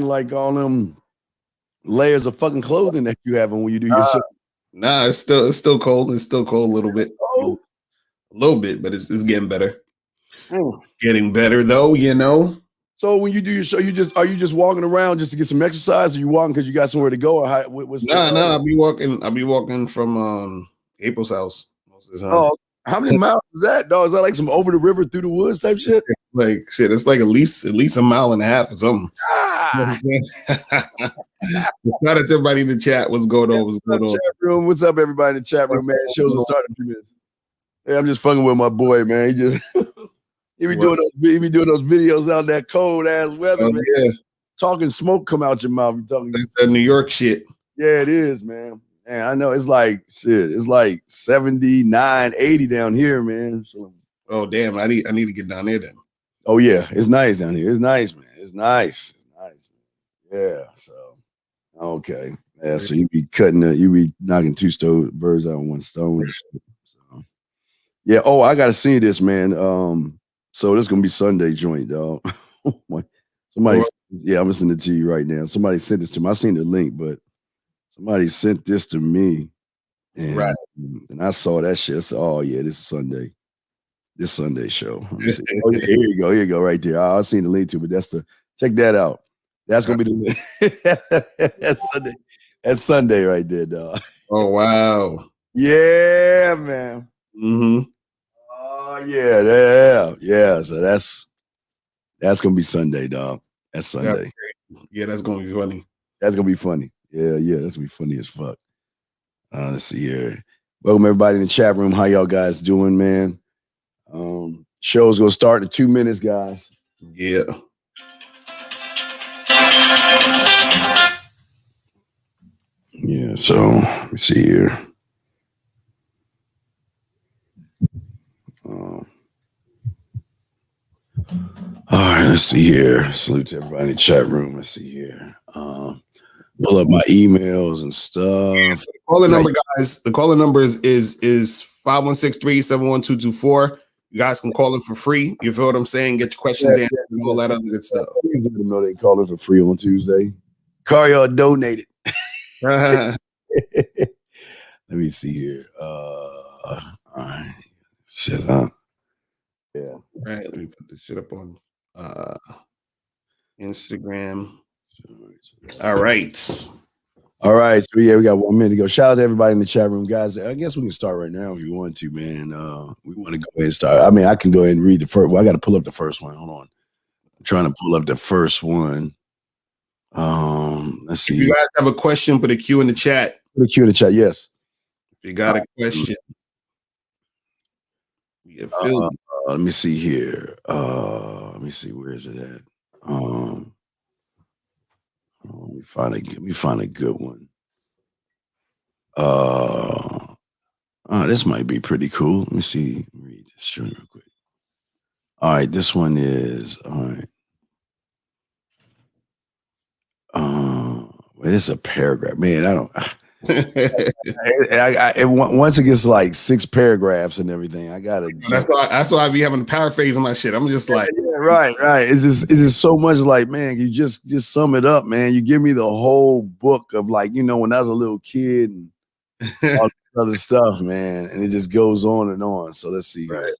like all them layers of fucking clothing that you have on when you do your show. Nah, it's still cold. It's still cold a little bit. Oh, A little bit, but it's getting better. mm. Getting better though. So when you do your show, are you just walking around just to get some exercise, or you walking because you got somewhere to go, or what's No, the? I'll be walking from April's house most of the time. Oh, how many miles is that, dog? Is that like some over the river through the woods type shit? Like shit, it's like at least a mile and a half or something. Ah, Not as everybody in the chat. What's going on? What's going on? chat room. What's up, everybody in the chat room, man? Shows will start in a few minutes. Hey, I'm just fucking with my boy, man. He be doing those videos out in that cold ass weather, man. Yeah. Talking smoke come out your mouth. You talking That's that New York shit. Yeah, it is, man. And I know it's like shit. It's like 79, 80 down here, man. So, oh damn, I need to get down there then. Oh yeah, it's nice down here. It's nice, man. It's nice. Yeah. So okay. Yeah. So you be knocking two birds out with one stone. So yeah. Oh, I gotta see this, man. So this is gonna be Sunday joint, dog. Somebody, yeah, I'm listening to you right now. Somebody sent this to me. I seen the link, but somebody sent this to me, and I saw that shit. I said, "Oh yeah, this is Sunday. This Sunday show." Oh yeah, here you go, right there. I seen the link to, but check that out. That's gonna be the that's Sunday. That's Sunday right there, dog. Oh wow. Yeah, man. Mm-hmm. Oh yeah. So that's gonna be Sunday, dog. That's Sunday. Yeah, that's gonna be funny. That's gonna be funny. Yeah, that's gonna be funny as fuck. Let's see here. Welcome everybody in the chat room. How y'all guys doing, man? Show's gonna start in 2 minutes, guys. Yeah. Yeah, so let me see here. All right, let's see here. Salute to everybody in the chat room. Let's see here. Pull up my emails and stuff. The caller number, guys. The caller number is 516-371-2224. You guys can call in for free. You feel what I'm saying? Get your questions answered and all that other good stuff. Please let them know they call in for free on Tuesday. Locario donated. Let me see here. All right. Shit up. Yeah. All right. Let me put this shit up on Instagram. All right. So yeah, we got 1 minute to go. Shout out to everybody in the chat room, guys. I guess we can start right now if you want to, man. We want to go ahead and start. I mean, I can go ahead and read the first. Well, I got to pull up the first one. Hold on. I'm trying to pull up the first one. Let's see. If you guys have a question, put a Q in the chat. Put a Q in the chat. Yes. If you got a question. Let me see here. Let me see. Where is it at? Let me find a good one. This might be pretty cool. Let me see. Read this string real quick. All right, this one is all right. It's a paragraph, man. I don't. Once it gets like 6 paragraphs and everything, I gotta. That's why I be having to paraphrase on my shit. I'm just like, right. It's just so much like, man, you just sum it up, man. You give me the whole book of like, when I was a little kid and all this other stuff, man, and it just goes on and on. So let's see. Right.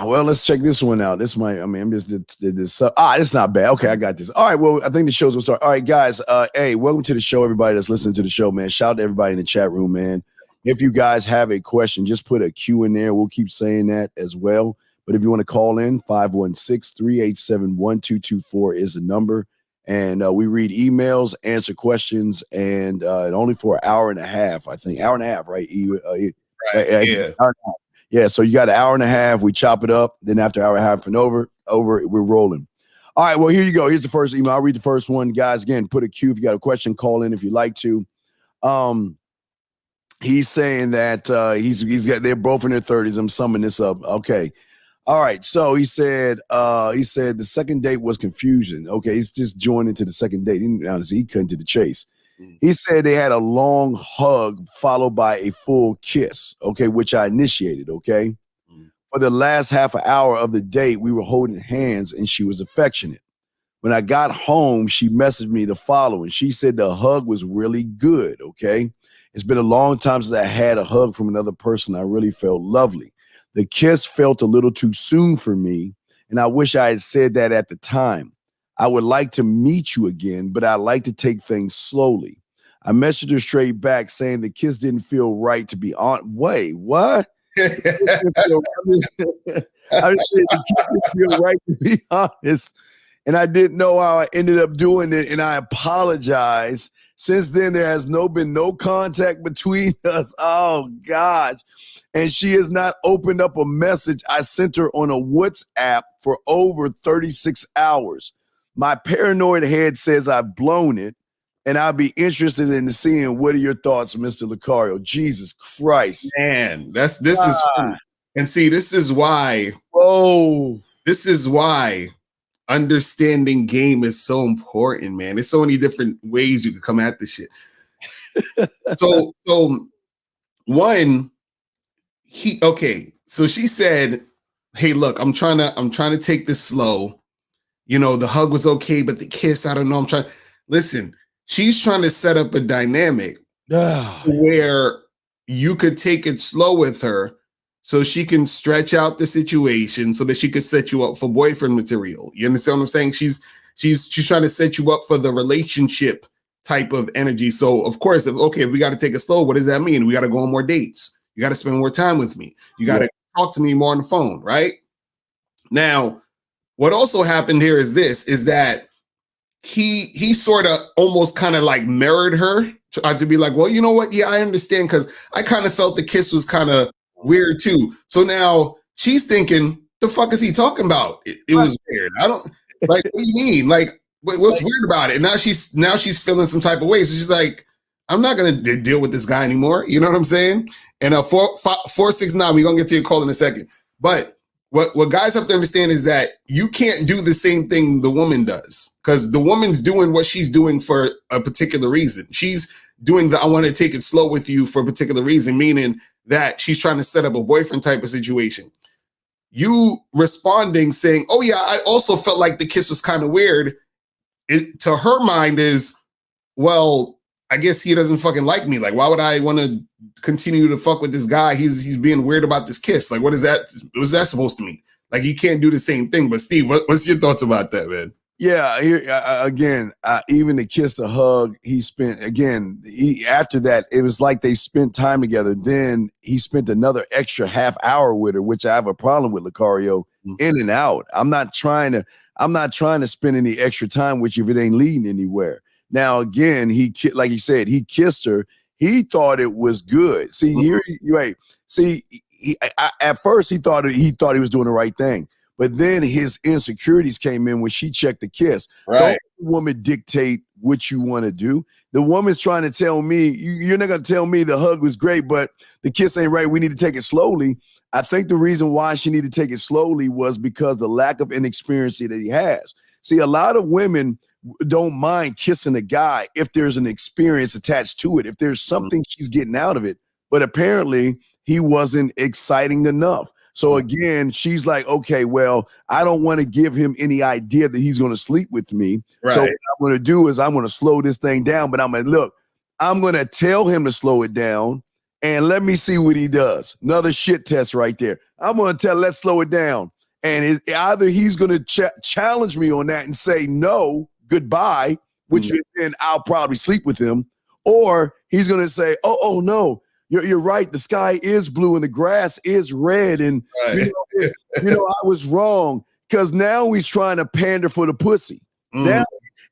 Well, let's check this one out. This might, I'm just this. It's not bad. Okay, I got this. All right, well, I think the show's gonna start. All right, guys. Hey, welcome to the show, everybody that's listening to the show, man. Shout out to everybody in the chat room, man. If you guys have a question, just put a Q in there. We'll keep saying that as well. But if you want to call in, 516-387-1224 is the number. And we read emails, answer questions, and only for an hour and a half, I think. Hour and a half, right? Yeah, so you got an hour and a half. We chop it up. Then after hour and a half and over, we're rolling. All right, well, here you go. Here's the first email. I'll read the first one. Guys, again, put a Q if you got a question. Call in if you'd like to. He's saying that they're both in their 30s. I'm summing this up. Okay. All right. So he said the second date was confusion. Okay, he's just joined into the second date. He cut into the chase. He said they had a long hug followed by a full kiss, okay, which I initiated, okay? For the last half an hour of the date, we were holding hands and she was affectionate. When I got home, she messaged me the following. She said the hug was really good, okay? It's been a long time since I had a hug from another person. I really felt lovely. The kiss felt a little too soon for me, and I wish I had said that at the time. I would like to meet you again, but I like to take things slowly. I messaged her straight back saying the kiss didn't feel right to be on. Wait, what? I just said the kiss didn't feel right to be honest. And I didn't know how I ended up doing it, and I apologize. Since then, there has been no contact between us. Oh, gosh. And she has not opened up a message I sent her on a WhatsApp for over 36 hours. My paranoid head says I've blown it, and I'll be interested in seeing what are your thoughts, Mr. Locario. Jesus Christ. Man, this is funny. And see, this is why. Oh, this is why understanding game is so important, man. There's so many different ways you can come at this shit. so one, so she said, hey, look, I'm trying to take this slow. You know, the hug was okay, but the kiss, I don't know. Listen, she's trying to set up a dynamic where you could take it slow with her so she can stretch out the situation so that she could set you up for boyfriend material. You understand what I'm saying? She's trying to set you up for the relationship type of energy. So of course, if we got to take it slow, what does that mean? We got to go on more dates. You got to spend more time with me. You got to talk to me more on the phone, right? Now, what also happened here is that he sort of almost kind of like mirrored her to be like, well, you know what? Yeah, I understand, because I kind of felt the kiss was kind of weird too. So now she's thinking, the fuck is he talking about? It was weird. I don't like, what do you mean? Like, what's weird about it? And now she's feeling some type of way. So she's like, I'm not gonna deal with this guy anymore. You know what I'm saying? And 469, we're gonna get to your call in a second. But what guys have to understand is that you can't do the same thing the woman does, because the woman's doing what she's doing for a particular reason. She's doing I want to take it slow with you for a particular reason, meaning that she's trying to set up a boyfriend type of situation. You responding saying, oh yeah, I also felt like the kiss was kind of weird. It, to her mind, is, well, I guess he doesn't fucking like me. Like, why would I want to continue to fuck with this guy? He's being weird about this kiss. Like, what is that? What's that supposed to mean? Like, you can't do the same thing. But Steve, what's your thoughts about that, man? Yeah, here again, even the kiss, the hug, he spent, again, after that, it was like they spent time together. Then he spent another extra half hour with her, which I have a problem with, Locario, in and out. I'm not trying to spend any extra time with you if it ain't leading anywhere. Now, again, like he said, he kissed her. He thought it was good. See, here, right? See, at first he thought he was doing the right thing. But then his insecurities came in when she checked the kiss. Right. Don't the woman dictate what you want to do. The woman's trying to tell me, you're not going to tell me the hug was great, but the kiss ain't right. We need to take it slowly. I think the reason why she needed to take it slowly was because the lack of inexperience that he has. See, a lot of women don't mind kissing a guy if there's an experience attached to it, if there's something she's getting out of it. But apparently he wasn't exciting enough. So again, she's like, okay, well, I don't want to give him any idea that he's going to sleep with me. Right. So what I'm going to do is I'm going to slow this thing down, but I'm going to tell him to slow it down and let me see what he does. Another shit test right there. I'm going to let's slow it down. And either he's going to challenge me on that and say, no, goodbye, which then I'll probably sleep with him. Or he's going to say, oh, no. You're right. The sky is blue and the grass is red. And, I was wrong, because now he's trying to pander for the pussy. Now,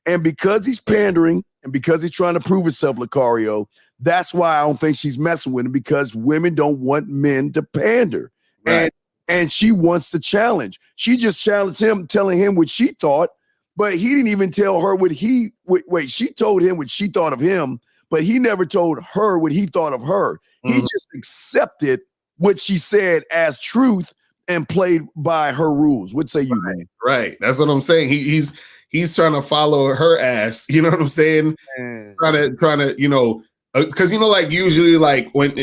and because he's pandering and because he's trying to prove himself, Locario, that's why I don't think she's messing with him, because women don't want men to pander. Right. And she wants to challenge. She just challenged him, telling him what she thought, but he didn't even tell her what she told him what she thought of him, but he never told her what he thought of her. He just accepted what she said as truth and played by her rules. What say you, man? Right. That's what I'm saying. He's trying to follow her ass. You know what I'm saying? Trying to, because like usually like when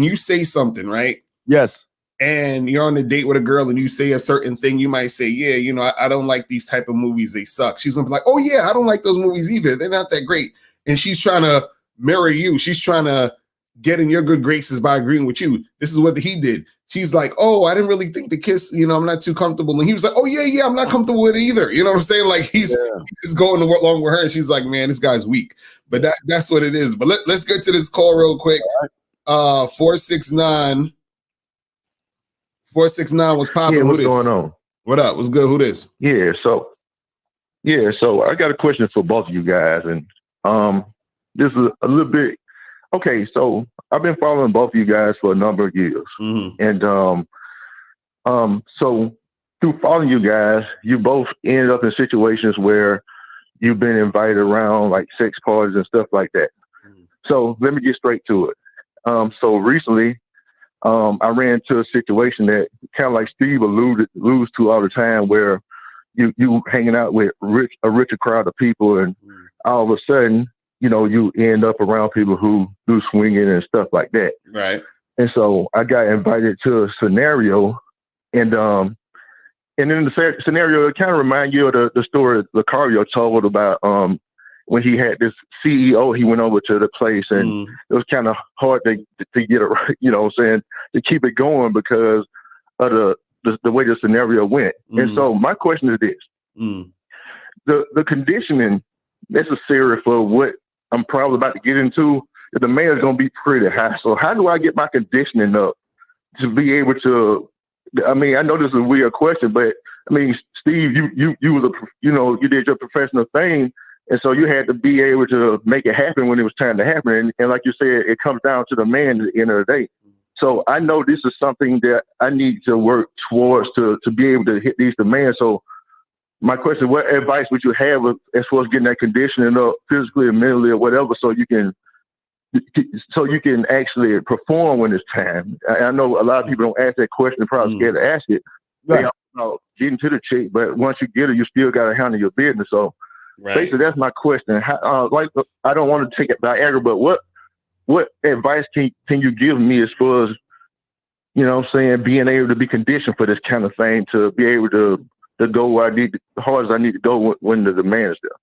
you say something, right? Yes. and you're on a date with a girl and you say a certain thing, you might say, yeah, you know, I don't like these type of movies. They suck. She's gonna be like, oh yeah, I don't like those movies either. They're not that great. And she's trying to mirror you. She's trying to get in your good graces by agreeing with you. This is what he did. She's like, oh, I didn't really think the kiss, you know, I'm not too comfortable. And he was like, oh yeah, I'm not comfortable with it either. You know what I'm saying? Like he's going along with her. And she's like, man, this guy's weak. But that's what it is. But let's get to this call real quick. 469 was popping. Yeah, what's going on? What up? What's good? Who this? Yeah, so I got a question for both of you guys. And this is a little bit okay, so I've been following both of you guys for a number of years. And so through following you guys, you both ended up in situations where you've been invited around like sex parties and stuff like that. So let me get straight to it. So recently, I ran into a situation that kind of like Steve alludes to all the time, where you hanging out with a richer crowd of people, and all of a sudden, you know, you end up around people who do swinging and stuff like that. Right. And so I got invited to a scenario, and in the scenario, it kind of reminds you of the story Locario told about when he had this CEO, he went over to the place, and it was kind of hard to get it, you know what I'm saying, to keep it going because of the way the scenario went. And so my question is this. The conditioning necessary for what I'm probably about to get into, the man is going to be pretty high. So how do I get my conditioning up to be able to, I mean, I know this is a weird question, but I mean, Steve, you was you did your professional thing. And so you had to be able to make it happen when it was time to happen. And like you said, it comes down to the man at the end of the day. So I know this is something that I need to work towards to be able to hit these demands. So my question, what advice would you have as far as getting that conditioning up physically or mentally or whatever, so you can actually perform when it's time? I know a lot of people don't ask that question, probably scared to ask it. They all about getting to the chick, but once you get it, you still got to handle your business. So basically, that's my question. Like, I don't want to take it Viagra, but what advice can you give me as far as, you know what I'm saying, being able to be conditioned for this kind of thing, to be able to go where I need, as hard as I need to go when the demand is there?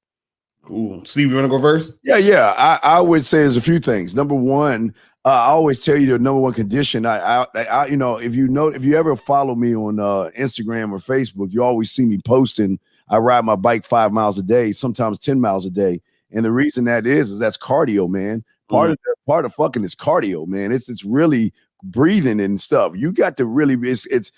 Cool. Steve, you want to go first? Yeah. I would say there's a few things. Number one, I always tell you the number one condition. I you know, if you ever follow me on Instagram or Facebook, you always see me posting. I ride my bike 5 miles a day, sometimes 10 miles a day. And the reason that is that's cardio, man. Part of fucking is cardio, man. It's really breathing and stuff. You got to really, it's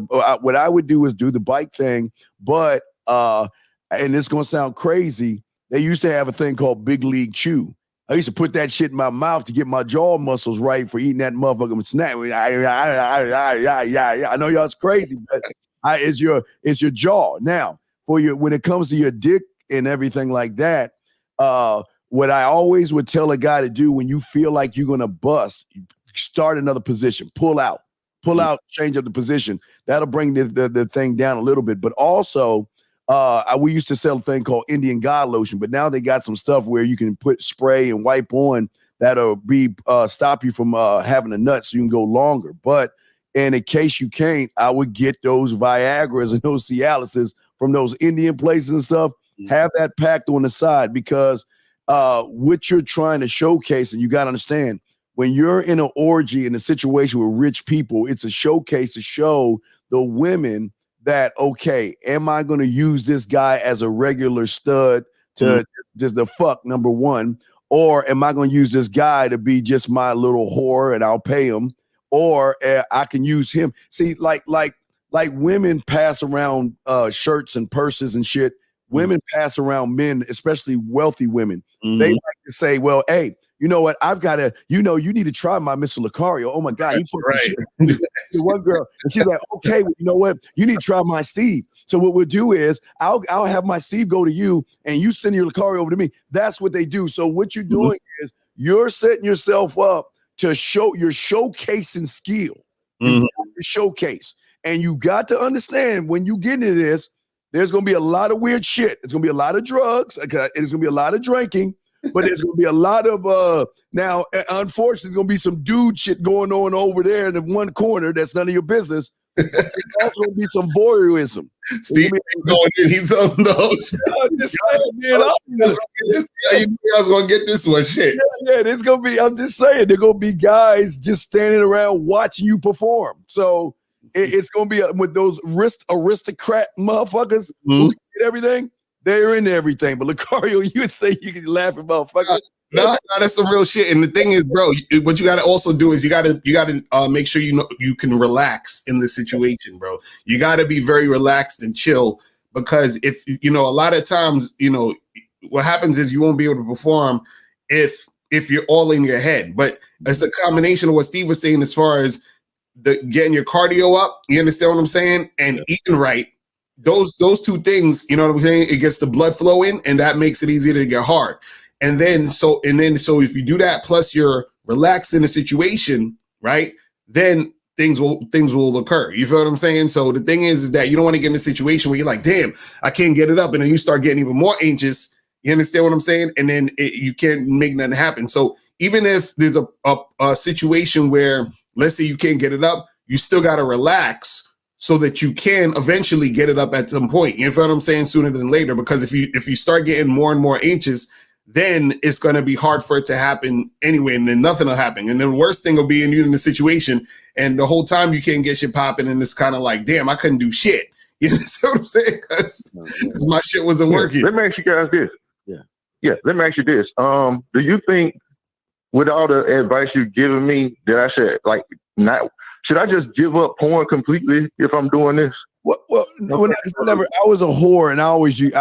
what I would do is do the bike thing, but and it's gonna sound crazy. They used to have a thing called Big League Chew. I used to put that shit in my mouth to get my jaw muscles right for eating that motherfucking snack. I know y'all's crazy, but it's your jaw. Now, when it comes to your dick and everything like that, what I always would tell a guy to do when you feel like you're gonna bust, start another position, pull out, change up the position. That'll bring the thing down a little bit. But also, we used to sell a thing called Indian God lotion, but now they got some stuff where you can put spray and wipe on that'll be stop you from having a nut, so you can go longer. But in a case you can't, I would get those Viagras and those Cialises from those Indian places and stuff. Have that packed on the side, because what you're trying to showcase, and you got to understand, when you're in an orgy in a situation with rich people, it's a showcase to show the women that, okay, am I going to use this guy as a regular stud to just the fuck, number one, or am I going to use this guy to be just my little whore and I'll pay him, or I can use him. See, like women pass around shirts and purses and shit. Women pass around men, especially wealthy women. They like to say, well, hey, you know what? I've got to, you need to try my Mr. Locario. Oh my God. That's right. One girl, and she's like, okay, well, you know what? You need to try my Steve. So what we'll do is I'll have my Steve go to you and you send your Locario over to me. That's what they do. So what you're doing is you're setting yourself up to show, you're showcasing skill. You showcase. And you got to understand, when you get into this, there's going to be a lot of weird shit. It's going to be a lot of drugs. It's going to be a lot of drinking. But there's gonna be a lot of now. Unfortunately, there's gonna be some dude shit going on over there in the one corner. That's none of your business. There's also gonna be some voyeurism. Steve going in. He's on those. I'm just saying, man. I was gonna get this one. Shit. Yeah, there's gonna be. I'm just saying, there's gonna be guys just standing around watching you perform. So it's gonna be with those aristocrat motherfuckers who get everything. They're into everything. But Locario, you would say you can laugh at motherfuckers. No, that's some real shit. And the thing is, bro, what you got to also do is you got to make sure you can relax in the situation, bro. You got to be very relaxed and chill, because if a lot of times, what happens is you won't be able to perform if you're all in your head. But it's a combination of what Steve was saying as far as getting your cardio up. You understand what I'm saying? And eating right. Those two things, you know what I'm saying? It gets the blood flowing, and that makes it easier to get hard. And then so if you do that, plus you're relaxed in the situation, right? Then things will occur. You feel what I'm saying? So the thing is that you don't want to get in a situation where you're like, damn, I can't get it up, and then you start getting even more anxious. You understand what I'm saying? And then you can't make nothing happen. So even if there's a situation where, let's say you can't get it up, you still got to relax so that you can eventually get it up at some point. You know what I'm saying? Sooner than later, because if you start getting more and more anxious, then it's going to be hard for it to happen anyway, and then nothing will happen. And the worst thing will be you're in the situation, and the whole time you can't get shit popping, and it's kind of like, damn, I couldn't do shit. You know what I'm saying? Because my shit wasn't working. Let me ask you guys this. Yeah. Let me ask you this. Do you think, with all the advice you've given me, that I should should I just give up porn completely if I'm doing this? Well, I was a whore, and I was doing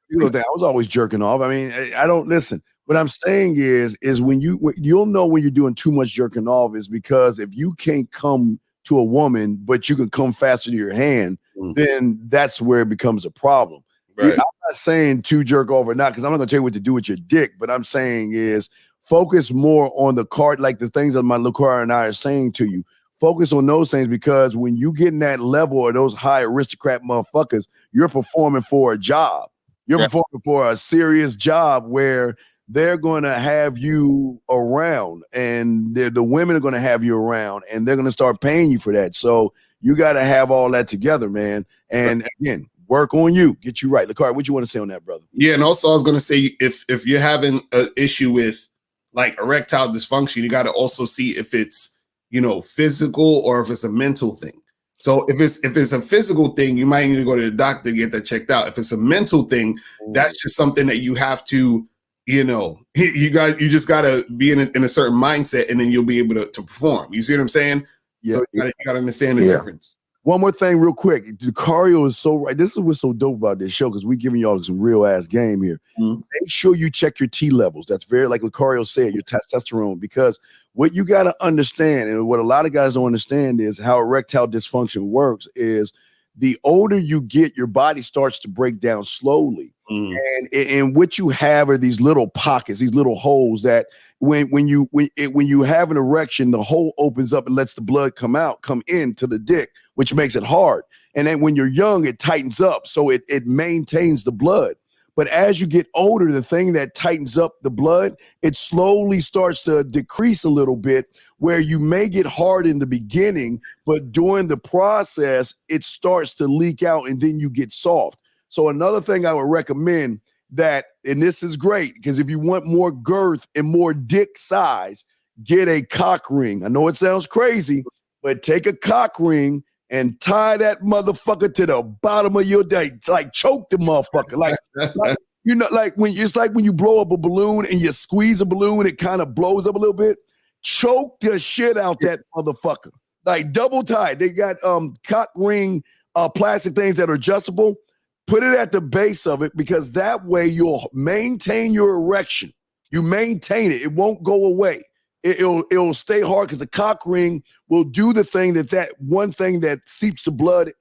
the thing. I was always jerking off. I mean, I don't listen. What I'm saying is when you'll know when you're doing too much jerking off is because if you can't come to a woman, but you can come faster to your hand, then that's where it becomes a problem. Right. I'm not saying to jerk off or not, because I'm not gonna tell you what to do with your dick. But I'm saying is focus more on the card, like the things that my Locario and I are saying to you. Focus on those things, because when you get in that level or those high aristocrat motherfuckers, you're performing for a job. You're performing for a serious job where they're going to have you around, and the women are going to have you around, and they're going to start paying you for that. So you got to have all that together, man. And again, work on you, get you right. Locario, what you want to say on that, brother? Yeah, and also I was going to say, if you're having an issue with like erectile dysfunction, you got to also see if it's physical or if it's a mental thing. So if it's a physical thing, you might need to go to the doctor to get that checked out. If it's a mental thing, that's just something that you have to, you just got to be in a certain mindset, and then you'll be able to perform. You see what I'm saying? Yeah. So you got to understand the difference. One more thing real quick. Locario is so right. This is what's so dope about this show, because we're giving y'all some real ass game here. Make sure you check your T levels. That's very, like Locario said, your testosterone, because what you got to understand, and what a lot of guys don't understand, is how erectile dysfunction works is the older you get, your body starts to break down slowly. And what you have are these little pockets, these little holes that when you have an erection, the hole opens up and lets the blood come into the dick, which makes it hard. And then when you're young, it tightens up, so it maintains the blood. But as you get older, the thing that tightens up the blood, it slowly starts to decrease a little bit, where you may get hard in the beginning, but during the process, it starts to leak out, and then you get soft. So another thing I would recommend that, and this is great, because if you want more girth and more dick size, get a cock ring. I know it sounds crazy, but take a cock ring and tie that motherfucker to the bottom of your day, like choke the motherfucker, like when you blow up a balloon and you squeeze a balloon, it kind of blows up a little bit. Choke the shit out that motherfucker, like double tie. They got cock ring plastic things that are adjustable. Put it at the base of it, because that way you'll maintain your erection. You maintain it; it won't go away. It'll stay hard, because the cock ring will do the thing that one thing that seeps the blood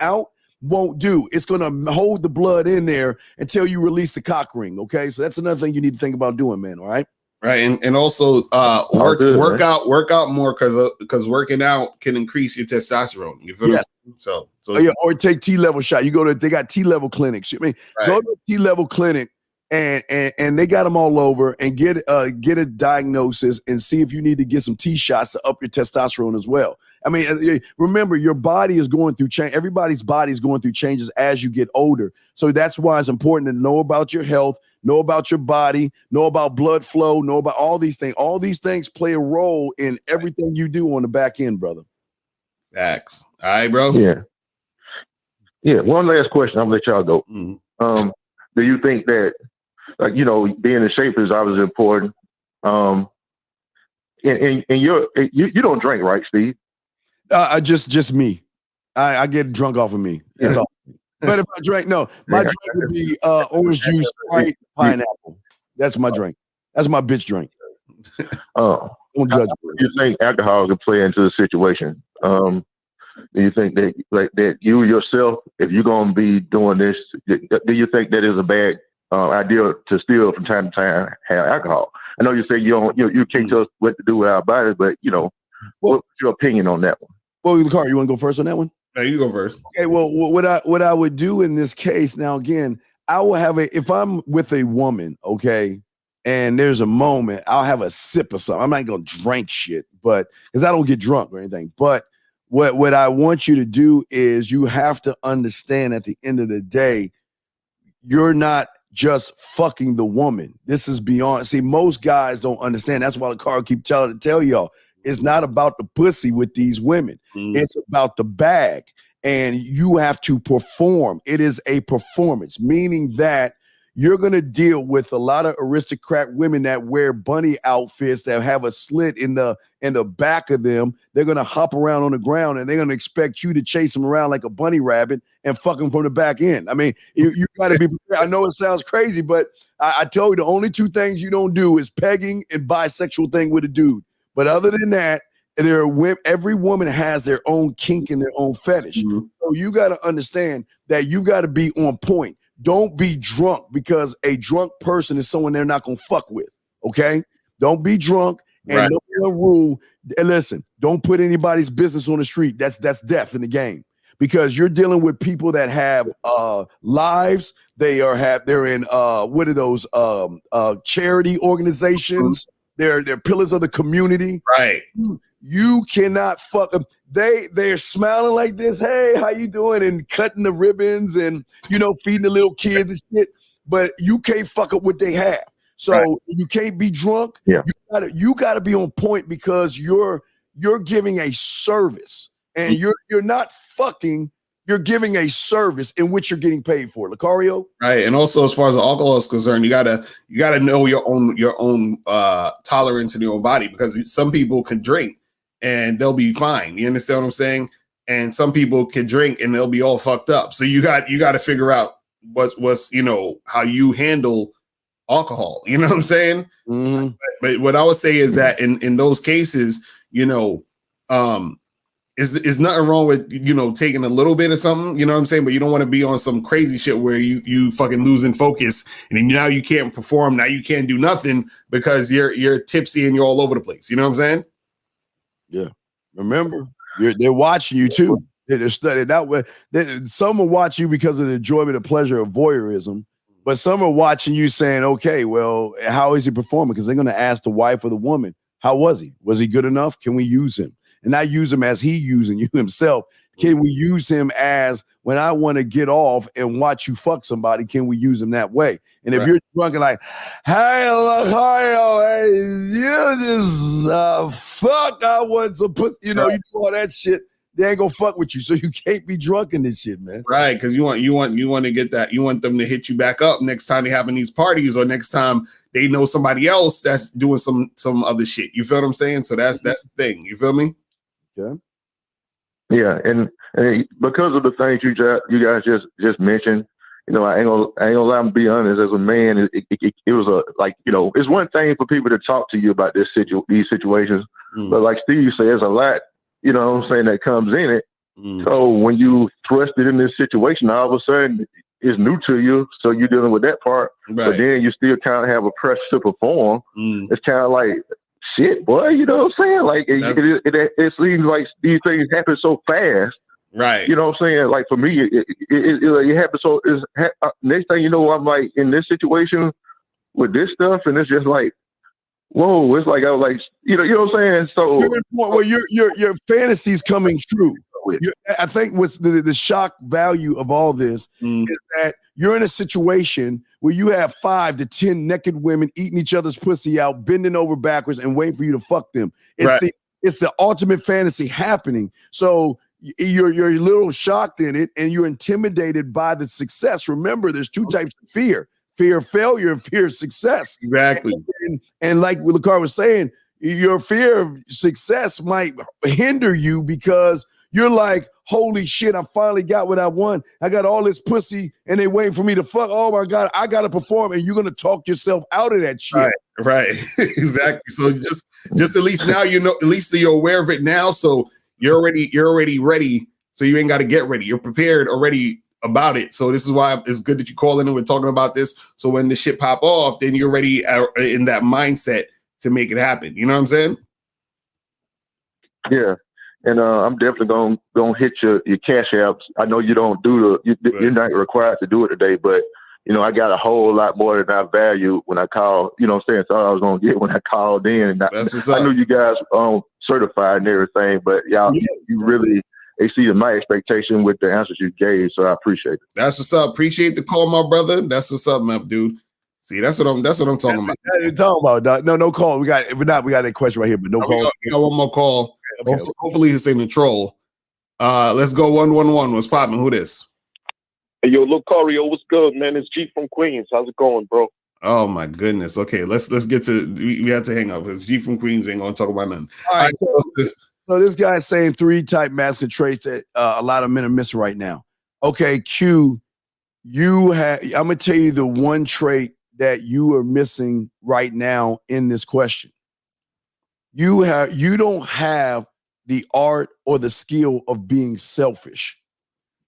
out won't do. It's going to hold the blood in there until you release the cock ring. Okay, so that's another thing you need to think about doing, man. All right. Right, and also work out more, because working out can increase your testosterone. You feel me? So or take T-level shot. They got T-level clinics. I mean, go to a T-level clinic and they got them all over, and get a diagnosis and see if you need to get some T shots to up your testosterone as well. I mean, remember, your body is going through change. Everybody's body is going through changes as you get older. So that's why it's important to know about your health, know about your body, know about blood flow, know about all these things. All these things play a role in everything you do on the back end, brother. Facts. All right, bro. Yeah. One last question. I'll let y'all go. Do you think that, like, you know, being in shape is obviously important? And you don't drink, right, Steve? Just me. I get drunk off of me. That's all. But if I drank, no, my drink would be orange juice, Sprite, pineapple. That's my drink. That's my bitch drink. Don't judge me. You think alcohol can play into the situation? Do you think that, like, that you yourself, if you're gonna be doing this, do you think that is a bad idea to still from time to time have alcohol? I know you say you can't tell us what to do with our bodies, but you know, what's your opinion on that one? Well, Locario, you want to go first on that one? No, you go first. Okay. Well, what I would do in this case, now again, I will have if I'm with a woman, okay, and there's a moment, I'll have a sip of something. I'm not gonna drink shit, but because I don't get drunk or anything, but. What I want you to do is you have to understand at the end of the day, you're not just fucking the woman. This is beyond. See, most guys don't understand. That's why the car keep tell y'all, it's not about the pussy with these women. It's about the bag. And you have to perform. It is a performance, meaning that you're going to deal with a lot of aristocrat women that wear bunny outfits that have a slit in the back of them. They're going to hop around on the ground and they're going to expect you to chase them around like a bunny rabbit and fuck them from the back end. I mean, you got to be prepared. I know it sounds crazy, but I tell you, the only two things you don't do is pegging and bisexual thing with a dude. But other than that, every woman has their own kink and their own fetish. So you got to understand that you got to be on point. Don't be drunk, because a drunk person is someone they're not going to fuck with, okay? Don't be drunk, and no rule. And listen, don't put anybody's business on the street. That's death in the game, because you're dealing with people that have lives. They're in what are those charity organizations? They're pillars of the community. Right. You cannot fuck them. They're smiling like this. Hey, how you doing? And cutting the ribbons and, you know, feeding the little kids and shit. But you can't fuck up what they have. So you can't be drunk. Yeah. You gotta be on point, because you're giving a service, and you're not fucking. You're giving a service in which you're getting paid for. Locario? Right. And also, as far as the alcohol is concerned, you gotta know your own tolerance in your own body, because some people can drink and they'll be fine. You understand what I'm saying? And some people can drink and they'll be all fucked up. So you got to figure out what's you know, how you handle alcohol. You know what I'm saying? But what I would say is that in those cases, you know, is nothing wrong with, you know, taking a little bit of something, you know what I'm saying? But you don't want to be on some crazy shit where you fucking losing focus, and then now you can't perform. Now you can't do nothing because you're tipsy and you're all over the place. You know what I'm saying? Yeah. Remember, they're watching you too. They're studying that way. Some will watch you because of the enjoyment and pleasure of voyeurism, but some are watching you saying, okay, well, how is he performing? Because they're going to ask the wife or the woman, how was he? Was he good enough? Can we use him? And not use him as he using you himself. Can we use him as, when I want to get off and watch you fuck somebody, can we use him that way? And if you're drunk and like, hey, Locario, hey, you just fuck, I want some pussy, you know, you do all that shit, they ain't gonna fuck with you. So you can't be drunk in this shit, man. Right, because you want to get that, you want them to hit you back up next time they having these parties, or next time they know somebody else that's doing some other shit. You feel what I'm saying? So that's the thing. You feel me? Yeah, and because of the things you guys just mentioned, you know, I ain't gonna lie, and be honest. As a man, it was you know, it's one thing for people to talk to you about these situations, but like Steve said, there's a lot, you know what I'm saying, that comes in it. So when you thrusted in this situation, all of a sudden it's new to you, so you're dealing with that part, but then you still kind of have a pressure to perform. It's kind of like, shit, boy, you know what I'm saying? Like it seems like these things happen so fast Right. You know what I'm saying? Like for me, it happens. So next thing you know, I'm like in this situation with this stuff, and it's just like, whoa! It's like I was like, you know what I'm saying? So you're in a point where your fantasy's coming true. I think what's the shock value of all this is that you're in a situation where you have 5 to 10 naked women eating each other's pussy out, bending over backwards, and waiting for you to fuck them. It's the ultimate fantasy happening. So you're a little shocked in it, and you're intimidated by the success. Remember, there's 2 types of fear: fear of failure and fear of success. Exactly. And like Locario was saying, your fear of success might hinder you because you're like, holy shit, I finally got what I want. I got all this pussy and they waiting for me to fuck. Oh my God, I got to perform. And you're going to talk yourself out of that shit. Right. Exactly. So just at least now, you know, at least you're aware of it now. So you're already ready. So you ain't got to get ready. You're prepared already about it. So this is why it's good that you call in and we're talking about this. So when the shit pop off, then you're already in that mindset to make it happen. You know what I'm saying? Yeah. And I'm definitely gonna hit your cash apps. I know you don't do you're not required to do it today, but you know, I got a whole lot more than I value when I call. You know what I'm saying? So I was gonna get when I called in. I knew you guys certified and everything, but y'all you really exceeded my expectation with the answers you gave. So I appreciate it. That's what's up. Appreciate the call, my brother. That's what's up, man, dude. See, that's what I'm talking about. What you're talking about, dog. No call. We got that question right here, but no call. We got one more call. Okay. Hopefully he's in the troll. Let's go 111. What's popping? Who this? Hey, yo, Locario, what's good, man? It's G from Queens. How's it going, bro? Oh my goodness. Okay, let's get to. We have to hang up because G from Queens ain't gonna talk about nothing. All right. So this guy's saying 3 type masculine traits that a lot of men are missing right now. Okay, Q, I'm gonna tell you the one trait that you are missing right now in this question. You don't have the art or the skill of being selfish.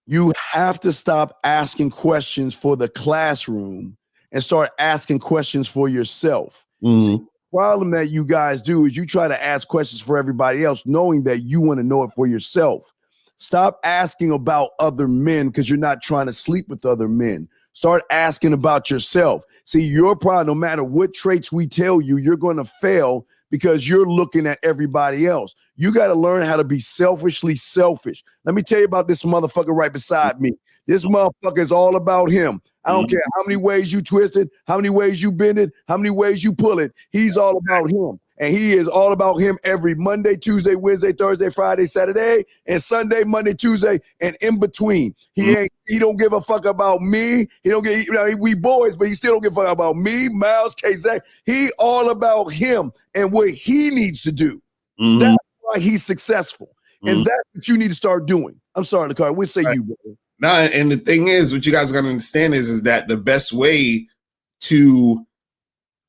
You have to stop asking questions for the classroom and start asking questions for yourself. See, the problem that you guys do is you try to ask questions for everybody else, knowing that you want to know it for yourself. Stop asking about other men because you're not trying to sleep with other men. Start asking about yourself. See, your problem, no matter what traits we tell you, you're going to fail because you're looking at everybody else. You got to learn how to be selfishly selfish. Let me tell you about this motherfucker right beside me. This motherfucker is all about him. I don't care how many ways you twist it, how many ways you bend it, how many ways you pull it. He's all about him. And he is all about him every Monday, Tuesday, Wednesday, Thursday, Friday, Saturday, and Sunday, Monday, Tuesday, and in between. He don't give a fuck about me. He don't get, we boys, but he still don't give a fuck about me, Miles, 𝐒𝐍𝐓. He all about him and what he needs to do. That's why he's successful. And that's what you need to start doing. I'm sorry, Locario. What say you, brother? No, and the thing is, what you guys got to understand is that the best way to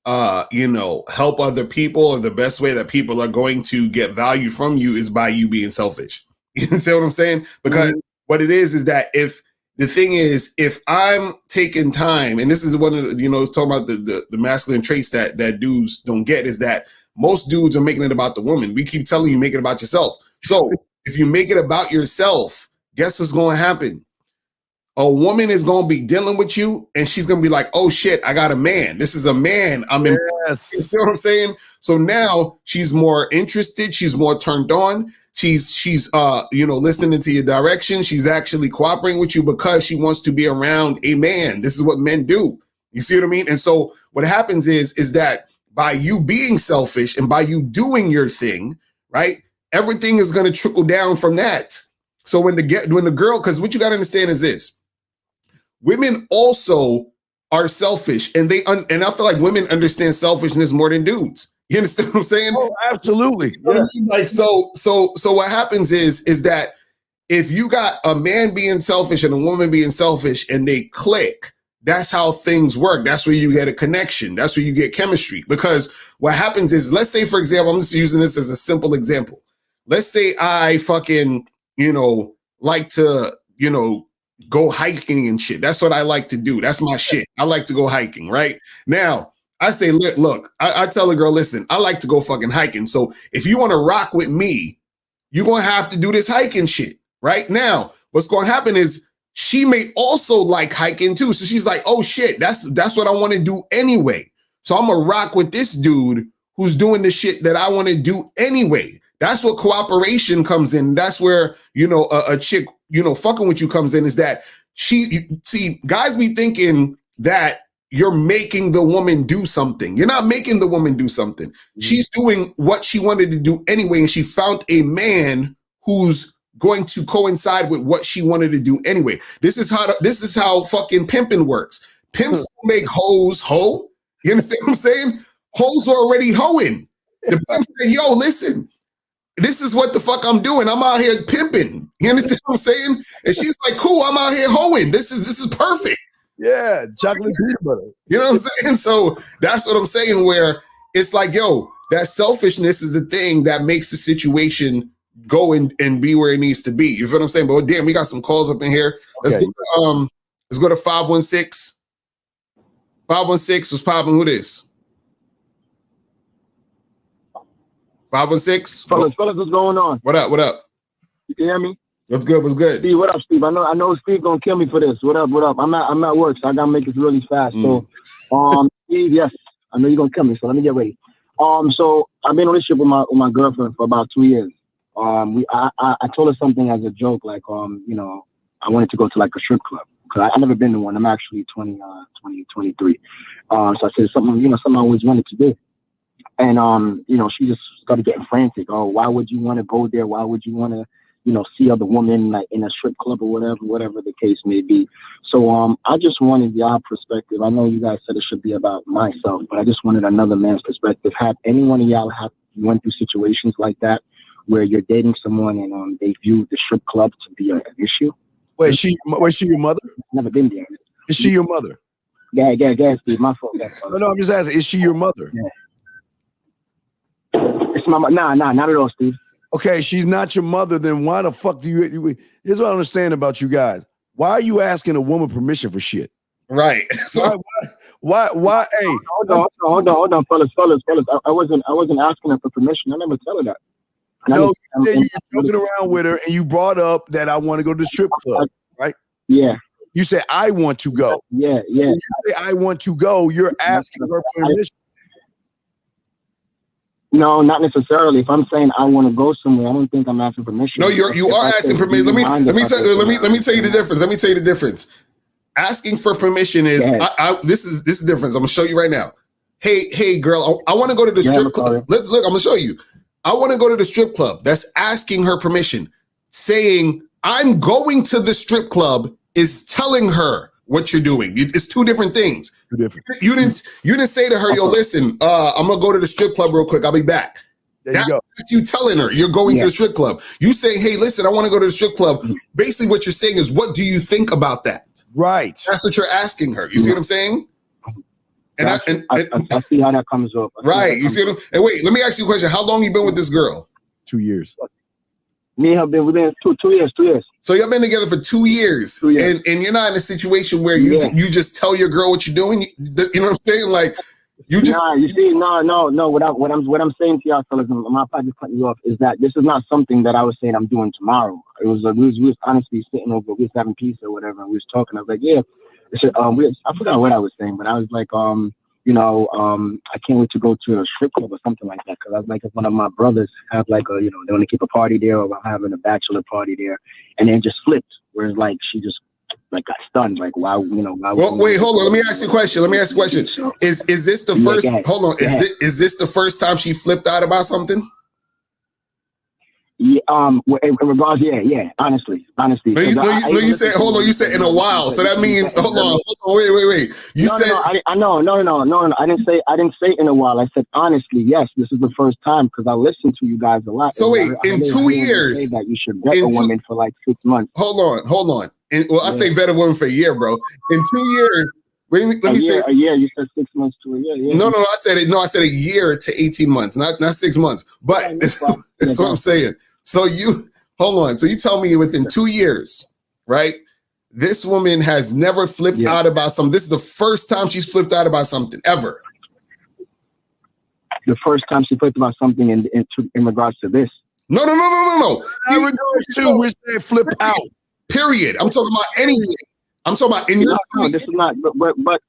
help other people, or the best way that people are going to get value from you is by you being selfish. You see what I'm saying? Because what it is that if I'm taking time, and this is one of the, talking about the masculine traits that dudes don't get, is that most dudes are making it about the woman. We keep telling you, make it about yourself. So if you make it about yourself, guess what's going to happen? A woman is going to be dealing with you and she's going to be like, oh shit, I got a man. This is a man. I'm in. Yes. You see what I'm saying? So now she's more interested. She's more turned on. She's listening to your direction. She's actually cooperating with you because she wants to be around a man. This is what men do. You see what I mean? And so what happens is that by you being selfish and by you doing your thing, right, everything is going to trickle down from that. So when the girl, because what you got to understand is this. Women also are selfish, and and I feel like women understand selfishness more than dudes. You understand what I'm saying? Oh, absolutely. You know what I mean? Like so what happens is that if you got a man being selfish and a woman being selfish and they click, that's how things work. That's where you get a connection. That's where you get chemistry. Because what happens is, let's say, for example, I'm just using this as a simple example. Let's say I fucking, like to, go hiking and shit. That's what I like to do. That's my shit. I like to go hiking, right? Now, I say, look, I tell a girl, listen, I like to go fucking hiking. So if you want to rock with me, you're going to have to do this hiking shit. right? Now, what's going to happen is she may also like hiking too. So she's like, oh shit, that's what I want to do anyway. So I'm going to rock with this dude who's doing the shit that I want to do anyway. That's what cooperation comes in. That's where, you know, a chick, you know, fucking with you comes in, is that guys be thinking that you're making the woman do something. You're not making the woman do something. Mm-hmm. She's doing what she wanted to do anyway, and she found a man who's going to coincide with what she wanted to do anyway. This is how fucking pimping works. Pimps make hoes hoe. You understand what I'm saying? Hoes are already hoeing. The pimp said, yo, listen, this is what the fuck I'm doing. I'm out here pimping. You understand what I'm saying? And she's like, cool, I'm out here hoeing. This is perfect. Yeah, chocolate peanut butter. You know what I'm saying? So that's what I'm saying, where it's like, yo, that selfishness is the thing that makes the situation go and be where it needs to be. You feel what I'm saying? But damn, we got some calls up in here. Let's go to 516. 516 was popping. Who this? 516. Fellas, what's going on? What up? You can hear me? What's good? Steve, what up, Steve? I know Steve gonna kill me for this. What up? I'm at work, so I gotta make this really fast. So, Steve, yes, I know you're gonna kill me, so let me get ready. So I've been in a relationship with my girlfriend for about 2 years. I told her something as a joke, like, you know, I wanted to go to like a strip club, because I've never been to one. I'm actually 23. So I said something I always wanted to do. And, you know, she just started getting frantic. Oh, why would you want to go there? Why would you want to, you know, see other women like in a strip club or whatever the case may be. So I just wanted your perspective. I know you guys said it should be about myself, but I just wanted another man's perspective. Have any one of y'all went through situations like that where you're dating someone and they view the strip club to be an issue? Wait, was she your mother? Never been there. Is she your mother? Yeah, Steve. My fault. No, I'm just asking. Is she your mother? Yeah. It's my nah, not at all, Steve. Okay, she's not your mother. Then why the fuck do you? Here's what I understand about you guys. Why are you asking a woman permission for shit? Right. So why? Hey, hold on, fellas. I wasn't asking her for permission. I never tell her that. No, you're joking around with her, and you brought up that I want to go to the strip club, right? Yeah. You say I want to go. Yeah. When you say I want to go, you're asking her permission. No, not necessarily. If I'm saying I want to go somewhere, I don't think I'm asking permission. No, you are asking permission. Let me tell you the difference. Let me tell you the difference. Asking for permission is this is the difference. I'm gonna show you right now. Hey, girl, I want to go to the strip club. Look, I'm gonna show you. I want to go to the strip club. That's asking her permission. Saying I'm going to the strip club is telling her what you're doing. It's two different things. You didn't say to her, yo, listen, I'm gonna go to the strip club real quick. I'll be back. That's you telling her you're going to the strip club. You say, hey, listen, I want to go to the strip club. Basically, what you're saying is, what do you think about that? Right. That's what you're asking her. You see what I'm saying? And I see how that comes up. Right. You see what I'm, and wait, let me ask you a question. How long you been with this girl? 2 years. We've been 2 years. So y'all been together for 2 years. 2 years. And you're not in a situation where you just tell your girl what you're doing. You know what I'm saying? Like you just no. What I'm saying to y'all fellas, my apologies cutting you off, is that this is not something that I was saying I'm doing tomorrow. It was we was honestly sitting over, we was having pizza or whatever, and we was talking. I was like, yeah. I said, I forgot what I was saying, but I was like, I can't wait to go to a strip club or something like that, because I was like, if one of my brothers have like they want to keep a party there, or I'm having a bachelor party there, and then just flipped, whereas like she just like got stunned, like why. Well, wait, hold on. Let me ask you a question. Is this the first? Hold on. Is this the first time she flipped out about something? Yeah, in regards, honestly. You said, hold on, you said in a while, so that means, hold on, wait. No, I didn't say in a while. I said honestly, yes, this is the first time, because I listen to you guys a lot. So wait, in 2 years, say that you should vet a woman for like 6 months. Hold on. I say vet a woman for a year, bro. In 2 years. Let me say a year. You said 6 months to a year. Yeah. No, I said it. No, I said a year to 18 months, not 6 months. But that's what I'm saying. So hold on. So you tell me within 2 years, right? This woman has never flipped out about something. This is the first time she's flipped out about something ever. The first time she flipped about something in regards to this. No. In regards to we said flip out. Period. I'm talking about anything. I'm talking about in your. No, this is not. But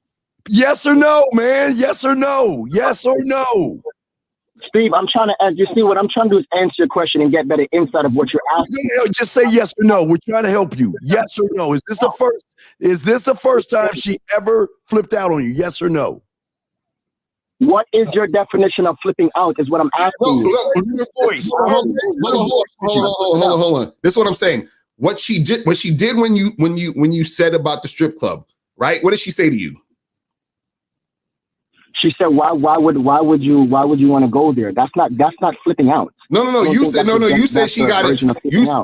Yes or no, man? Yes or no? Yes or no? Steve, I'm trying to ask. You see, what I'm trying to do is answer your question and get better insight of what you're asking. Just say yes or no. We're trying to help you. Yes or no? Is this the first? Is this the first time she ever flipped out on you? Yes or no? What is your definition of flipping out? Is what I'm asking you. Hold on. This is what I'm saying. What she did when you said about the strip club, right? What did she say to you? She said, "Why would you want to go there? That's not flipping out." No. You said no. You said she got it.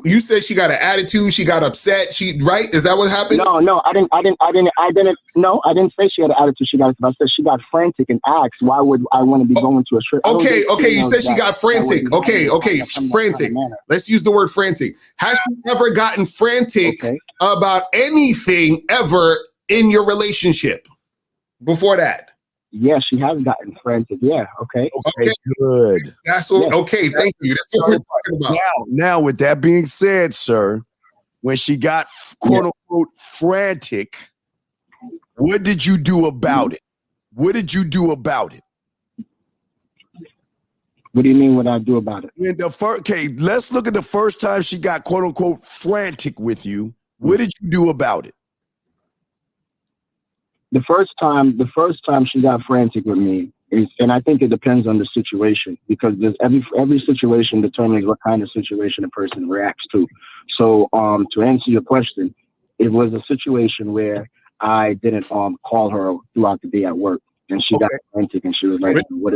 You said she got an attitude. She got upset. Right? Is that what happened? No. I didn't. No, I didn't say she had an attitude. She got upset. I said she got frantic and asked, "Why would I want to be going to a strip?" Okay. You said she got frantic. Okay. Frantic. Let's use the word frantic. Has she ever gotten frantic about anything ever in your relationship before that? Yeah, she has gotten frantic. Yeah, okay, good. That's what. Okay, thank you. That's what we're talking about. Now, with that being said, sir, when she got quote unquote frantic, what did you do about it? What did you do about it? What do you mean? What I do about it? Let's look at the first time she got quote unquote frantic with you. What did you do about it? The first time she got frantic with me is, and I think it depends on the situation, because there's every situation determines what kind of situation a person reacts to. So to answer your question, it was a situation where I didn't call her throughout the day at work, and she got frantic and she was like, why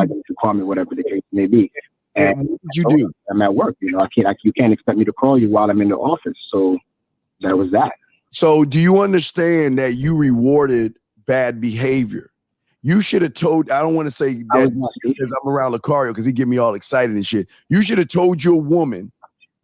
didn't you call me, whatever the case may be. And what did you do? I'm at work, you can't expect me to call you while I'm in the office. So that was that. So do you understand that you rewarded bad behavior? You should have told, I don't want to say that because I'm around Locario because he get me all excited and shit. You should have told your woman,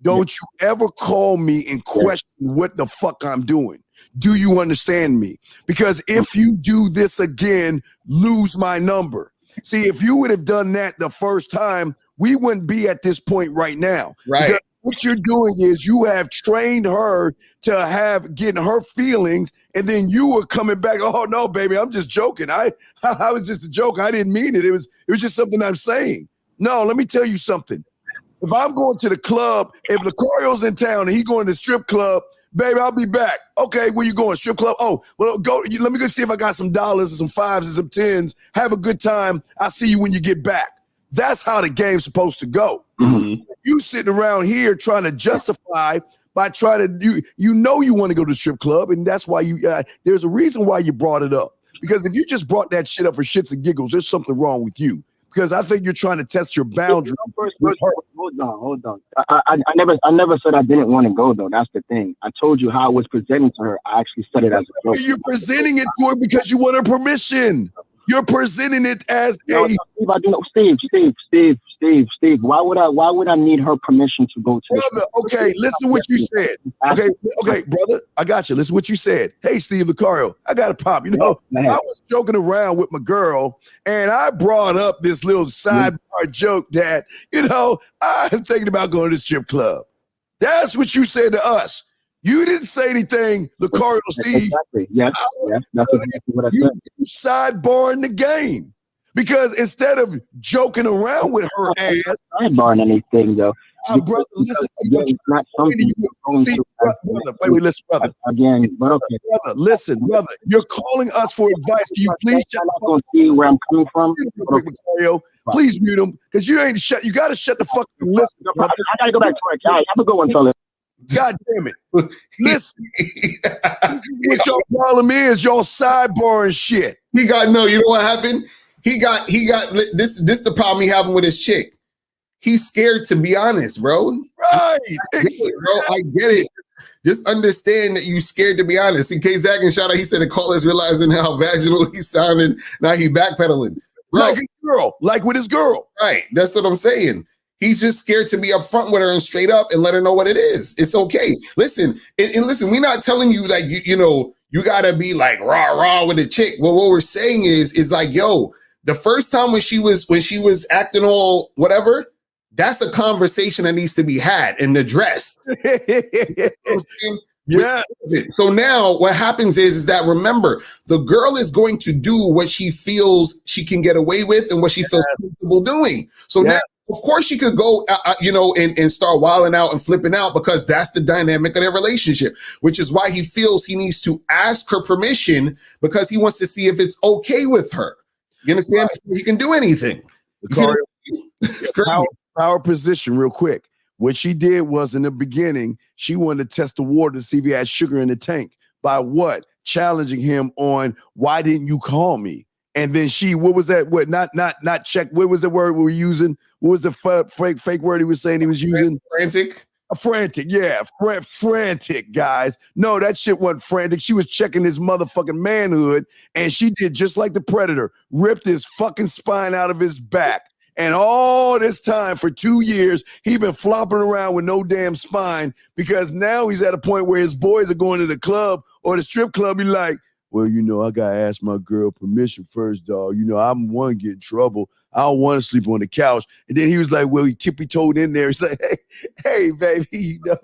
don't you ever call me and question what the fuck I'm doing. Do you understand me? Because if you do this again, lose my number. See, if you would have done that the first time, we wouldn't be at this point right now. Right. Because what you're doing is you have trained her to getting her feelings, and then you were coming back. Oh no, baby, I'm just joking. I was just a joke. I didn't mean it. It was just something I'm saying. No, let me tell you something. If I'm going to the club, if Locario's in town and he going to the strip club, baby, I'll be back. Okay, where you going? Strip club? Oh, well, let me go see if I got some dollars and some fives and some tens. Have a good time. I'll see you when you get back. That's how the game's supposed to go. Mm-hmm. You sitting around here trying to justify by trying to you want to go to the strip club, and that's why there's a reason why you brought it up. Because if you just brought that shit up for shits and giggles, there's something wrong with you. Because I think you're trying to test your boundaries. Hold on. I never said I didn't want to go though. That's the thing. I told you how I was presenting to her. I actually said it as a joke. You're presenting it to her because you want her permission. You're presenting it as Steve, I do know. Steve. Why would I need her permission to go to? Brother, okay, listen what you said. Okay, brother, I got you. Listen what you said. Hey, Steve Locario, I got a problem. I was joking around with my girl, and I brought up this little sidebar joke that I'm thinking about going to the strip club. That's what you said to us. You didn't say anything, Locario, Steve. Exactly. Yes. That's exactly what I said. You sidebarring the game. Because instead of joking around with her ass. Sidebarring anything, though. Brother, listen. It's not something you're going to. Listen, brother. Again, but okay. Brother, listen, brother. You're calling us for advice. Can you please shut the fuck up? See where I'm coming from? Locario, please mute him. Because you got to shut the fuck up and listen. I got to go back to work. All right, have a good one, fella. God damn it. Listen. What your problem is, y'all sidebarring shit. You know what happened? He got this the problem he having with his chick. He's scared to be honest, bro. Right. Bro, I get it. Just understand that you scared to be honest. In case Zach and shout out, he said the callers realizing how vaginal he sounded. Now he backpedaling. Like his girl, like with his girl. Right. That's what I'm saying. He's just scared to be upfront with her and straight up and let her know what it is. It's okay. Listen, and listen, we're not telling you like you gotta be like rah with a chick. Well, what we're saying is like, yo, the first time when she was acting all whatever, That's a conversation that needs to be had and addressed. Yeah. So now what happens is that, remember, the girl is going to do what she feels she can get away with and what she feels comfortable doing. So now, of course, she could go, and start wilding out and flipping out, because that's the dynamic of their relationship, which is why he feels he needs to ask her permission, because he wants to see if it's okay with her. You understand? Before he can do anything. It's crazy. Power position, real quick. What she did was, in the beginning, she wanted to test the water to see if he had sugar in the tank. By what? Challenging him on, why didn't you call me? And then what was that? What? Not check. What was the word we were using? What was the fake word he was saying he was using? Frantic. Frantic, yeah, frantic, guys. No, that shit wasn't frantic. She was checking his motherfucking manhood, and she did just like the Predator, ripped his fucking spine out of his back. And all this time, for 2 years, he been flopping around with no damn spine, because now he's at a point where his boys are going to the club or the strip club. He like, well, I got to ask my girl permission first, dog. I'm one get in trouble. I don't want to sleep on the couch. And then he was like, well, he tippy-toed in there. He's like, hey, baby, what?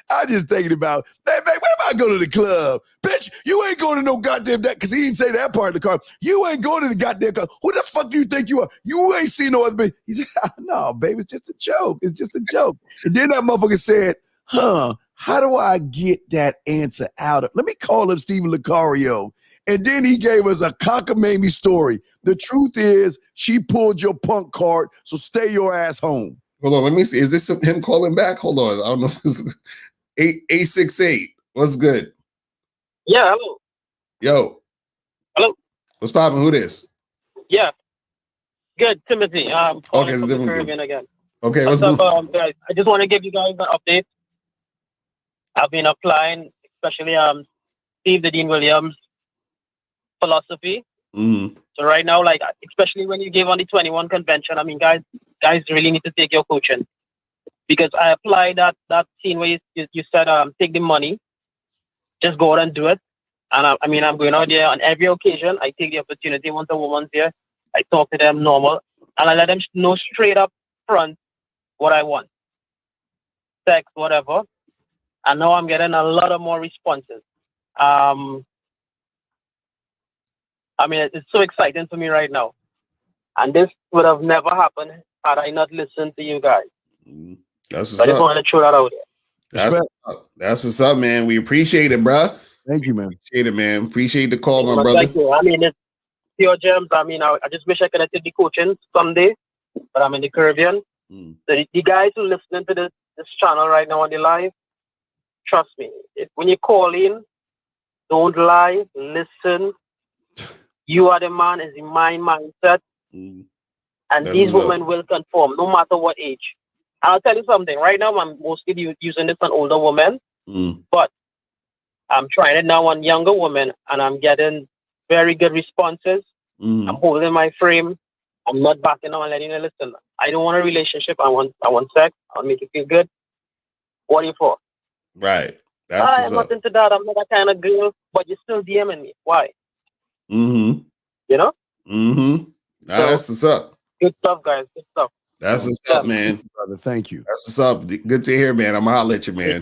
I just thinking about, baby, when am I go to the club? Bitch, you ain't going to no goddamn that, because he didn't say that part of the car. You ain't going to the goddamn club. Who the fuck do you think you are? You ain't seen no other bitch. He said, no, baby, it's just a joke. It's just a joke. And then that motherfucker said, how do I get that answer out of? Let me call up Stephen Locario. And then he gave us a cockamamie story. The truth is, she pulled your punk card, so stay your ass home. Hold on, let me see. Is this him calling back? Hold on. I don't know if this is 868. What's good? Yeah, hello. Yo. Hello. What's poppin'? Who this? Yeah. Good, Timothy. Okay, it's from a the different Caribbean again. Okay, what's up, guys? I just want to give you guys an update. I've been applying, especially Steve the Dean Williams philosophy. Mm-hmm. So right now, like, especially when you give on the 21 convention, I mean, guys really need to take your coaching, because I applied that scene where you said take the money, just go out and do it. And I'm going out there on every occasion. I take the opportunity once a woman's there. I talk to them normal, and I let them know straight up front what I want, sex, whatever. And now I'm getting a lot of more responses. It's so exciting for me right now. And this would have never happened had I not listened to you guys. That's what's I just wanted to throw that out there. That's what's up, man. We appreciate it, bro. Thank you, man. Appreciate it, man. Appreciate the call, my brother. Thank you. It's pure gems. I just wish I could have taken the coaching someday, but I'm in the Caribbean. So the guys who listening to this channel right now on the live, trust me, when you call in, don't lie, listen. You are the man, is the mindset. And these women will conform, no matter what age. And I'll tell you something, right now I'm mostly using this on older women, but I'm trying it now on younger women, and I'm getting very good responses. I'm holding my frame. I'm not backing down and letting you listen. I don't want a relationship. I want sex. I'll make you feel good. What are you for? Right. I'm not into that. I'm not that kind of girl, but you're still DMing me. Why? Mm-hmm. You know? Mm-hmm. That's what's up. Good stuff, guys. Good stuff. That's what's up, man. Brother, thank you. That's what's up. Good to hear, man. I'm gonna holler at you, man.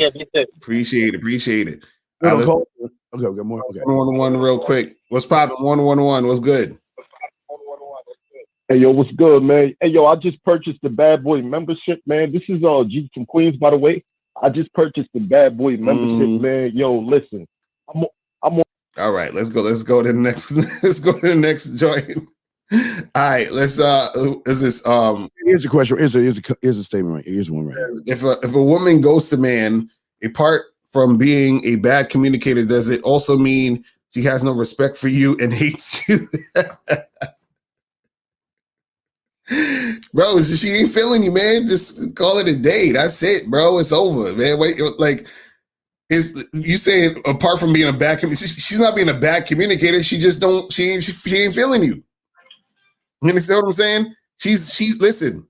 Appreciate it. Okay, got more. Okay. 1-on-1 real quick. What's poppin'? 1-on-1. What's good? Hey, yo, what's good, man? Hey, yo, I just purchased the Bad Boy membership, man. This is G from Queens, by the way. I just purchased the Bad Boy membership, man. Yo, listen, I'm all right. Let's go to the next. Let's go to the next joint. All right. Let's. Is this? Here's a question. Here's a statement right here. Here's one right here. If a woman ghosts a man, apart from being a bad communicator, does it also mean she has no respect for you and hates you? Bro, she ain't feeling you, man. Just call it a day. That's it, bro. It's over, man. Wait, like, is you saying apart from being a bad communicator, she's not being a bad communicator. She just don't. She ain't feeling you. You understand what I'm saying? Listen.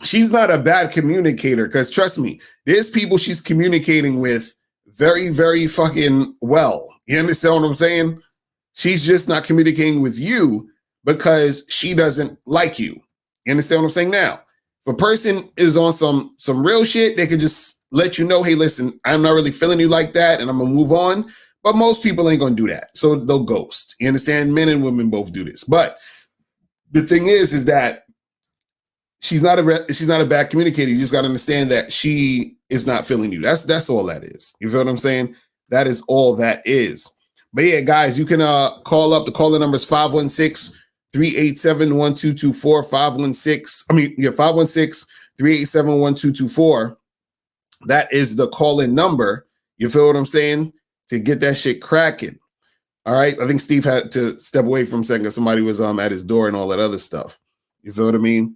She's not a bad communicator, because trust me, there's people she's communicating with very, very fucking well. You understand what I'm saying? She's just not communicating with you because she doesn't like you. You understand what I'm saying? Now, If a person is on some real shit, they could just let you know, hey, listen, I'm not really feeling you like that, and I'm gonna move on. But most people ain't gonna do that, so they'll ghost. You understand? Men and women both do this. But the thing is that she's not a bad communicator. You just gotta understand that she is not feeling you. That's all that is. You feel what I'm saying? That is all that is. But yeah, guys, you can call up. The caller number is 516-387-1224. 516-387-1224. That is the call-in number. You feel what I'm saying? To get that shit cracking. All right. I think Steve had to step away from a second because somebody was at his door and all that other stuff. You feel what I mean?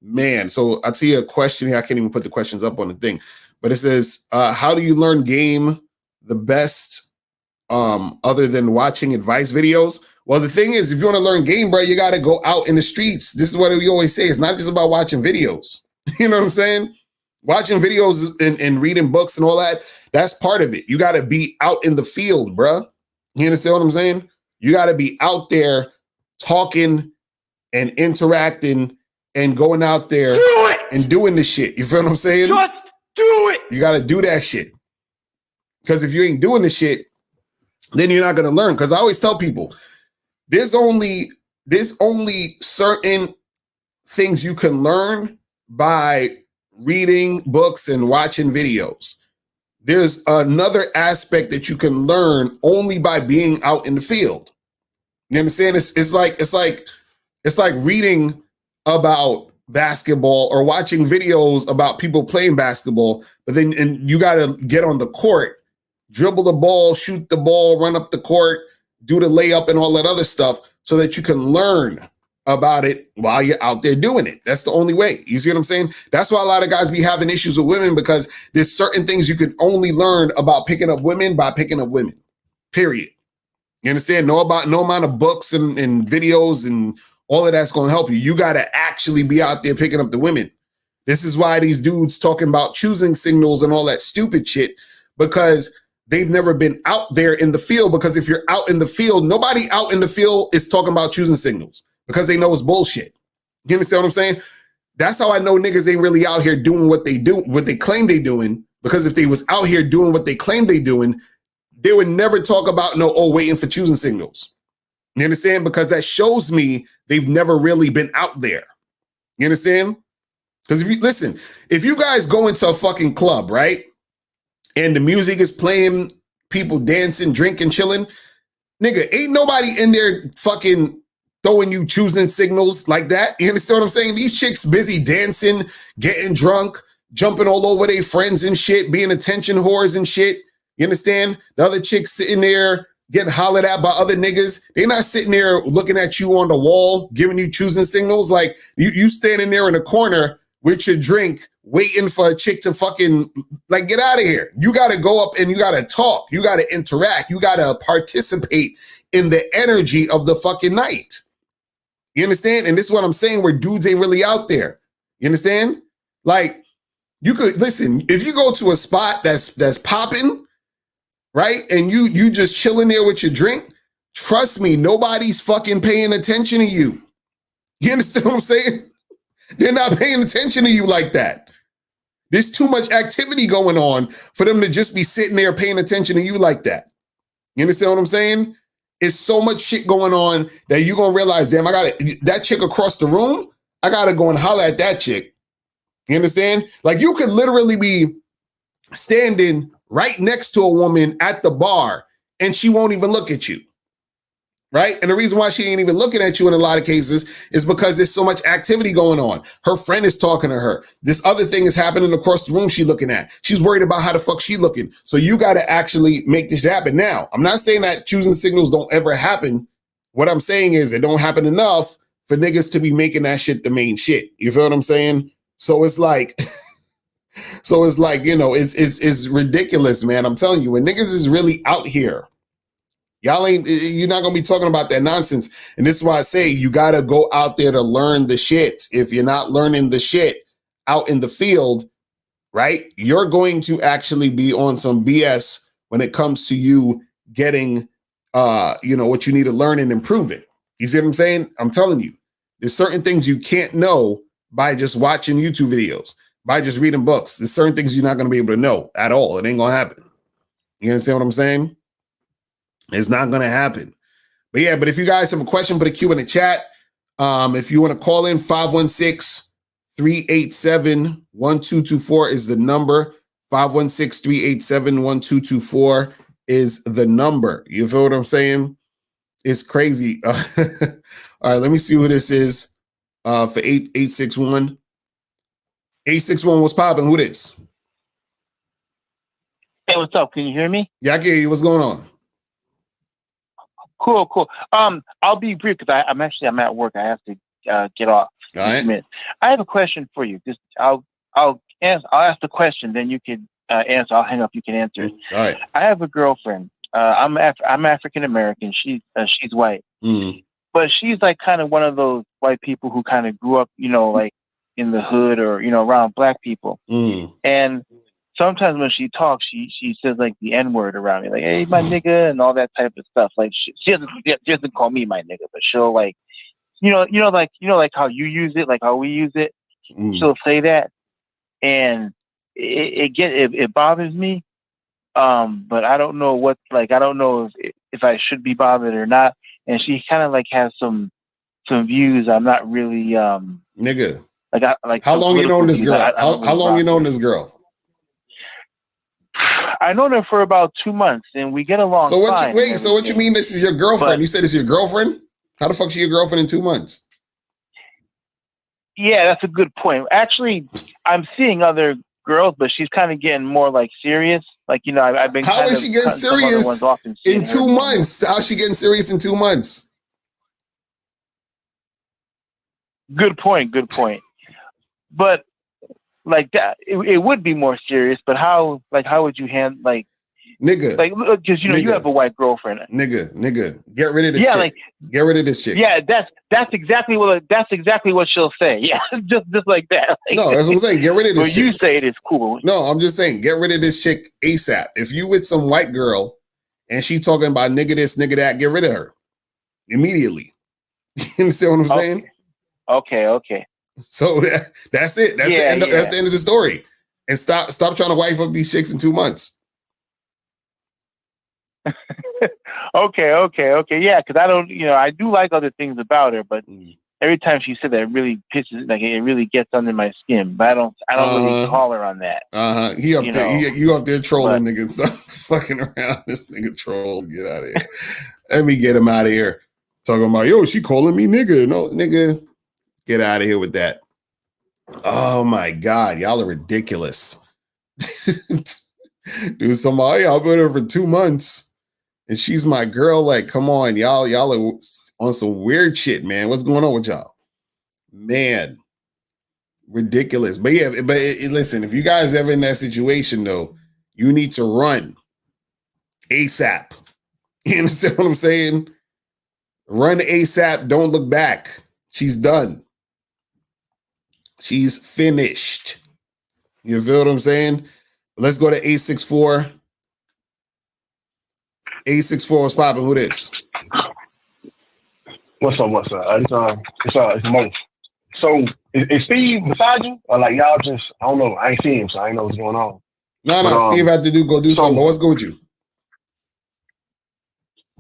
Man, so I see a question here. I can't even put the questions up on the thing, but it says, how do you learn game the best other than watching advice videos? Well, the thing is, if you want to learn game, bro, you got to go out in the streets. This is what we always say. It's not just about watching videos. You know what I'm saying? Watching videos and reading books and all that, that's part of it. You got to be out in the field, bro. You understand what I'm saying? You got to be out there talking and interacting and going out there and doing the shit. You feel what I'm saying? Just do it. You got to do that shit. Because if you ain't doing the shit, then you're not going to learn. Because I always tell people, there's only certain things you can learn by reading books and watching videos. There's another aspect that you can learn only by being out in the field. You understand? It's like reading about basketball or watching videos about people playing basketball, but then you got to get on the court, dribble the ball, shoot the ball, run up the court, do the layup and all that other stuff so that you can learn about it while you're out there doing it. That's the only way. You see what I'm saying? That's why a lot of guys be having issues with women, because there's certain things you can only learn about picking up women by picking up women, period. You understand? No amount of books and videos and all of that's going to help you. You got to actually be out there picking up the women. This is why these dudes talking about choosing signals and all that stupid shit, because they've never been out there in the field. Because if you're out in the field, nobody out in the field is talking about choosing signals, because they know it's bullshit. You understand what I'm saying? That's how I know niggas ain't really out here doing what they do, what they claim they doing. Because if they was out here doing what they claim they doing, they would never talk about waiting for choosing signals. You understand? Because that shows me they've never really been out there. You understand? Because if you guys go into a fucking club, right? And the music is playing, people dancing, drinking, chilling, nigga, ain't nobody in there fucking throwing you choosing signals like that. You understand what I'm saying? These chicks busy dancing, getting drunk, jumping all over their friends and shit, being attention whores and shit. You understand? The other chicks sitting there getting hollered at by other niggas. They're not sitting there looking at you on the wall, giving you choosing signals. Like you standing there in a corner with your drink, waiting for a chick to fucking like get out of here. You got to go up and you got to talk. You got to interact. You got to participate in the energy of the fucking night. You understand? And this is what I'm saying, where dudes ain't really out there. You understand? Like, you could listen, if you go to a spot that's popping, right? And you just chilling there with your drink, trust me, nobody's fucking paying attention to you. You understand what I'm saying? They're not paying attention to you like that. There's too much activity going on for them to just be sitting there paying attention to you like that. You understand what I'm saying? It's so much shit going on that you're going to realize, damn, that chick across the room, I got to go and holler at that chick. You understand? Like, you could literally be standing right next to a woman at the bar and she won't even look at you. Right? And the reason why she ain't even looking at you in a lot of cases is because there's so much activity going on. Her friend is talking to her. This other thing is happening across the room she's looking at. She's worried about how the fuck she looking. So you got to actually make this happen. Now, I'm not saying that choosing signals don't ever happen. What I'm saying is it don't happen enough for niggas to be making that shit the main shit. You feel what I'm saying? So it's like, it's ridiculous, man. I'm telling you, when niggas is really out here, you're not going to be talking about that nonsense. And this is why I say you got to go out there to learn the shit. If you're not learning the shit out in the field, right, you're going to actually be on some BS when it comes to you getting, what you need to learn and improve it. You see what I'm saying? I'm telling you, there's certain things you can't know by just watching YouTube videos, by just reading books. There's certain things you're not going to be able to know at all. It ain't going to happen. You understand what I'm saying? It's not going to happen. But yeah, but if you guys have a question, put a Q in the chat. If you want to call in, 516-387-1224 is the number. 516-387-1224 is the number. You feel what I'm saying? It's crazy. All right, let me see who this is for 861. 861, what's popping? Who this? Hey, what's up? Can you hear me? Yeah, I can hear you. What's going on? Cool. I'll be brief because I'm at work. I have to get off. All right. I have a question for you. Just I'll ask the question, then you can answer. I'll hang up. You can answer it. All right. I have a girlfriend. I'm African American. She's white, but she's like kind of one of those white people who kind of grew up, like in the hood or around black people. And sometimes when she talks, she says like the N-word around me, like "Hey, my nigga" and all that type of stuff. Like she doesn't call me my nigga, but she'll like, like how you use it, like how we use it. She'll say that, and it bothers me. But I don't know I don't know if I should be bothered or not. And she kind of like has some views. I'm not really nigga. Like how long you known this girl? How long you known this girl? I known her for about 2 months, and we get along. So what? Fine So what you mean? This is your girlfriend? You said it's your girlfriend? How the fuck is she your girlfriend in 2 months? Yeah, that's a good point. Actually, I'm seeing other girls, but she's kind of getting more like serious. Like I've been. How is she getting serious in 2 months? How's she getting serious in 2 months? Good point. But like that, it would be more serious. But how would you handle nigga? Like, because you have a white girlfriend. Nigga, get rid of this. Yeah, chick. Get rid of this chick. Yeah, that's exactly what she'll say. Yeah, just like that. Like, no, that's what I'm saying. Get rid of this. But you say it is cool. No, I'm just saying, get rid of this chick ASAP. If you with some white girl and she talking about nigga this, nigga that, get rid of her immediately. You understand what I'm saying? Okay. So that's it. That's the end. That's the end of the story. And stop trying to wife up these chicks in 2 months. Okay. Yeah, because I don't, I do like other things about her, but every time she said that, it really pisses, like it really gets under my skin. But I don't really call her on that. He up there, you up there trolling niggas, stop fucking around. This nigga troll, get out of here. Let me get him out of here. Talking about she calling me nigga. No, nigga, get out of here with that. Oh my God, y'all are ridiculous. Dude, somebody, I've been here for 2 months. And she's my girl. Like, come on, y'all are on some weird shit, man. What's going on with y'all? Man, ridiculous. But yeah, listen, if you guys ever in that situation, though, you need to run ASAP. You understand what I'm saying? Run ASAP. Don't look back. She's done. She's finished. You feel what I'm saying? Let's go to 864. 864 is popping. Who this? What's up? It's Mo. So is Steve beside you? Or like y'all just, I don't know. I ain't seen him, so I ain't know what's going on. No, Steve had to go do something. But what's good with you?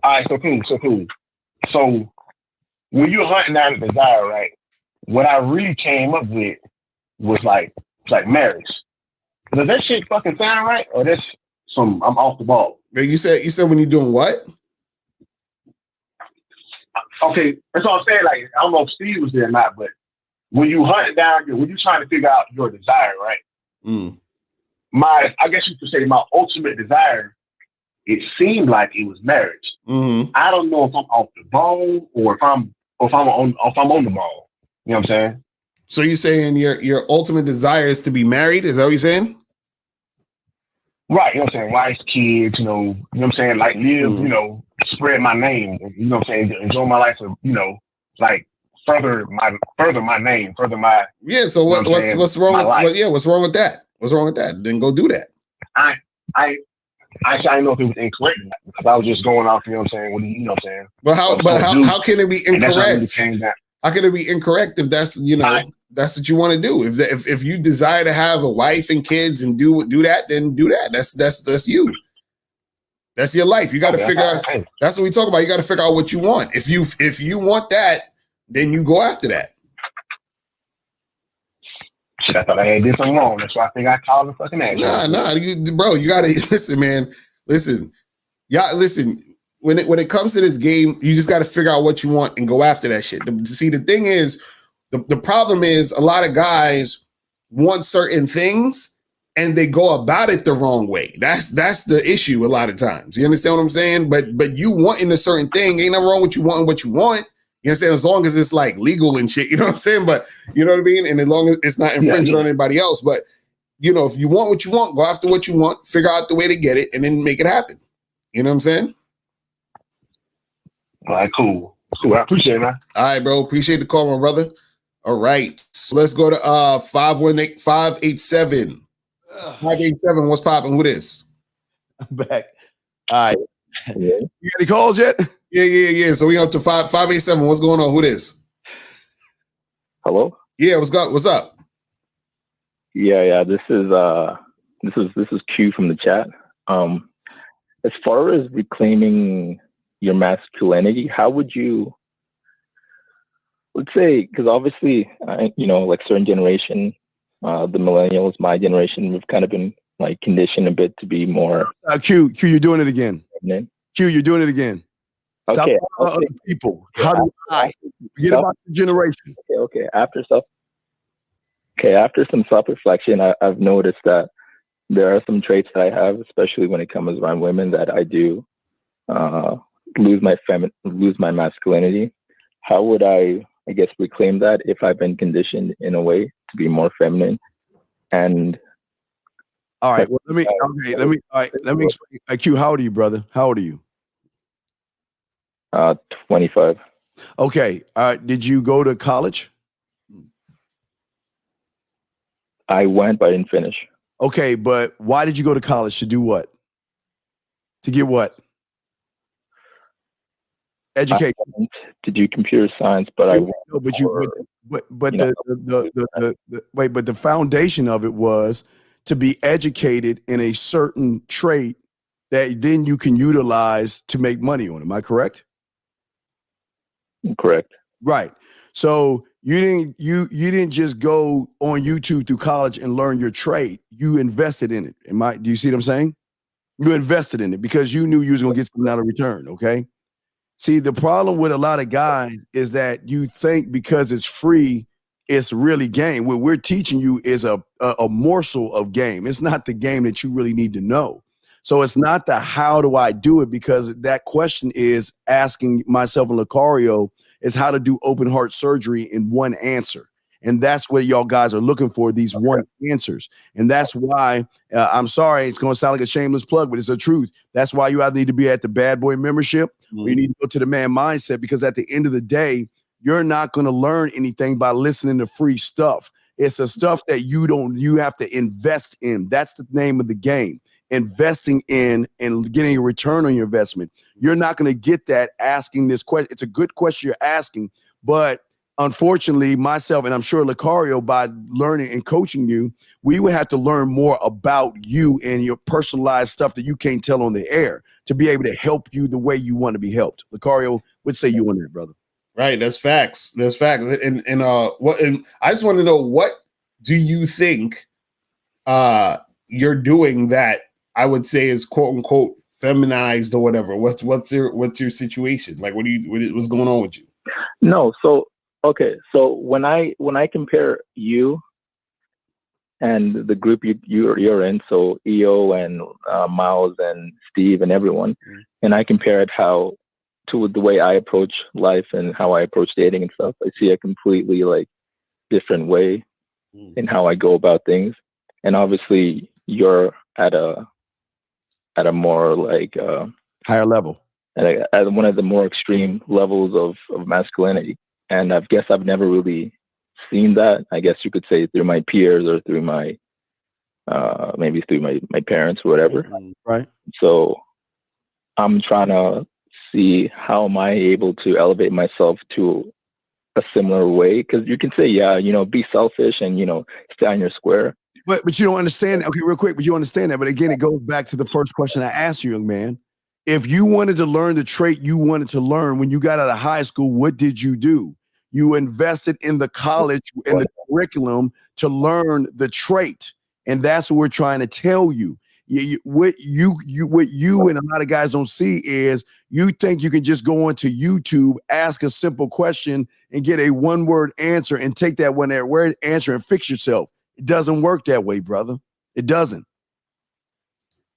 All right, so cool. So when you're hunting down the desire, right? What I really came up with was like marriage. Does that shit fucking sound right? Or that's I'm off the ball? You said when you're doing what? Okay, that's all I'm saying. Like, I don't know if Steve was there or not, but when you hunt down, when you trying to figure out your desire, right? I guess you could say my ultimate desire, it seemed like it was marriage. I don't know if I'm off the ball or if I'm on the ball. You know what I'm saying? So you're saying your ultimate desire is to be married? Is that what you're saying? Right, you know what I'm saying? Wife, kids, you know what I'm saying? Like live, spread my name, you know what I'm saying? Enjoy my life, like further my name, further my So what's wrong with what's wrong with that? What's wrong with that? Then go do that. I didn't know if it was incorrect because I was just going off, you know what I'm saying? You know what I'm saying? How can it be incorrect? How can it be incorrect if that's that's what you want to do. If you desire to have a wife and kids and do that, then do that. That's you. That's your life. You got to figure out. That's what we talk about. You got to figure out what you want. If you want that, then you go after that. Shit, I thought I had this one wrong. That's why I think I called the fucking ass. Bro, you gotta listen, man. Listen. When it comes to this game, you just gotta figure out what you want and go after that shit. See, the thing is, the problem is a lot of guys want certain things and they go about it the wrong way. That's the issue a lot of times. You understand what I'm saying? But you wanting a certain thing, ain't nothing wrong with you wanting what you want. You understand? As long as it's like legal and shit, you know what I'm saying? But you know what I mean? And as long as it's not infringing on anybody else. But you know, if you want what you want, go after what you want, figure out the way to get it, and then make it happen. You know what I'm saying? All right, cool. I appreciate it, man. All right, bro. Appreciate the call, my brother. All right. So let's go to 587. 587, what's popping? Who this? I'm back. All right. You got any calls yet? Yeah. So we up to 587. What's going on? Who this? Hello? Yeah, what's up? Yeah. This is Q from the chat. As far as reclaiming your masculinity, how would you, let's say, because obviously, like certain generation, the millennials, my generation, we've kind of been like conditioned a bit to be more. Q, you're doing it again. Q, you're doing it again. Stop okay. Other people. How do I forget about the generation? Okay. After some self-reflection, I've noticed that there are some traits that I have, especially when it comes around women, that I do lose my masculinity. How would I guess, reclaim that if I've been conditioned in a way to be more feminine? And all right, well, let me explain. Q, how old are you, brother? How old are you? 25. Okay. Did you go to college? I went, but I didn't finish. Okay, but why did you go to college? To do what? To get what? Education. To do computer science, but but the foundation of it was to be educated in a certain trait that then you can utilize to make money on. Am I correct? Correct. Right. So you didn't just go on YouTube through college and learn your trade. You invested in it. Do you see what I'm saying? You invested in it because you knew you was gonna get something out of return. Okay. See, the problem with a lot of guys is that you think because it's free, it's really game. What we're teaching you is a morsel of game. It's not the game that you really need to know. So it's not the how do I do it, because that question is asking myself and Locario is how to do open heart surgery in one answer. And that's what y'all guys are looking for, these one answers. And that's why, I'm sorry, it's going to sound like a shameless plug, but it's the truth. That's why you either need to be at the Bad Boy membership or you need to go to the Man Mindset, because at the end of the day, you're not going to learn anything by listening to free stuff. It's the stuff that you have to invest in. That's the name of the game. Investing in and getting a return on your investment. You're not going to get that asking this question. It's a good question you're asking, but unfortunately, myself, and I'm sure Locario, by learning and coaching you, we would have to learn more about you and your personalized stuff that you can't tell on the air to be able to help you the way you want to be helped. Locario, what say you on that, brother? Right, that's facts. That's facts. And I just want to know, what do you think you're doing that I would say is quote unquote feminized or whatever? What's your situation? Like, what's going on with you? No, so okay, so when I compare you and the group you're in, so EO and Miles and Steve and everyone, and I compare it to the way I approach life and how I approach dating and stuff, I see a completely like different way in how I go about things. And obviously you're at a more like higher level, at one of the more extreme levels of masculinity. And I guess I've never really seen that. I guess you could say through my peers or through my maybe through my parents or whatever. Right. So I'm trying to see how am I able to elevate myself to a similar way, because you can say, yeah, you know, be selfish and, you know, stay on your square. But you don't understand. Okay, real quick, but you understand that. But again, it goes back to the first question I asked you, young man. If you wanted to learn the trait you wanted to learn when you got out of high school, what did you do? You invested in the college and the curriculum to learn the trait, and that's what we're trying to tell you. What you and a lot of guys don't see is you think you can just go onto YouTube, ask a simple question, and get a one-word answer, and take that one-word answer and fix yourself. It doesn't work that way, brother. It doesn't.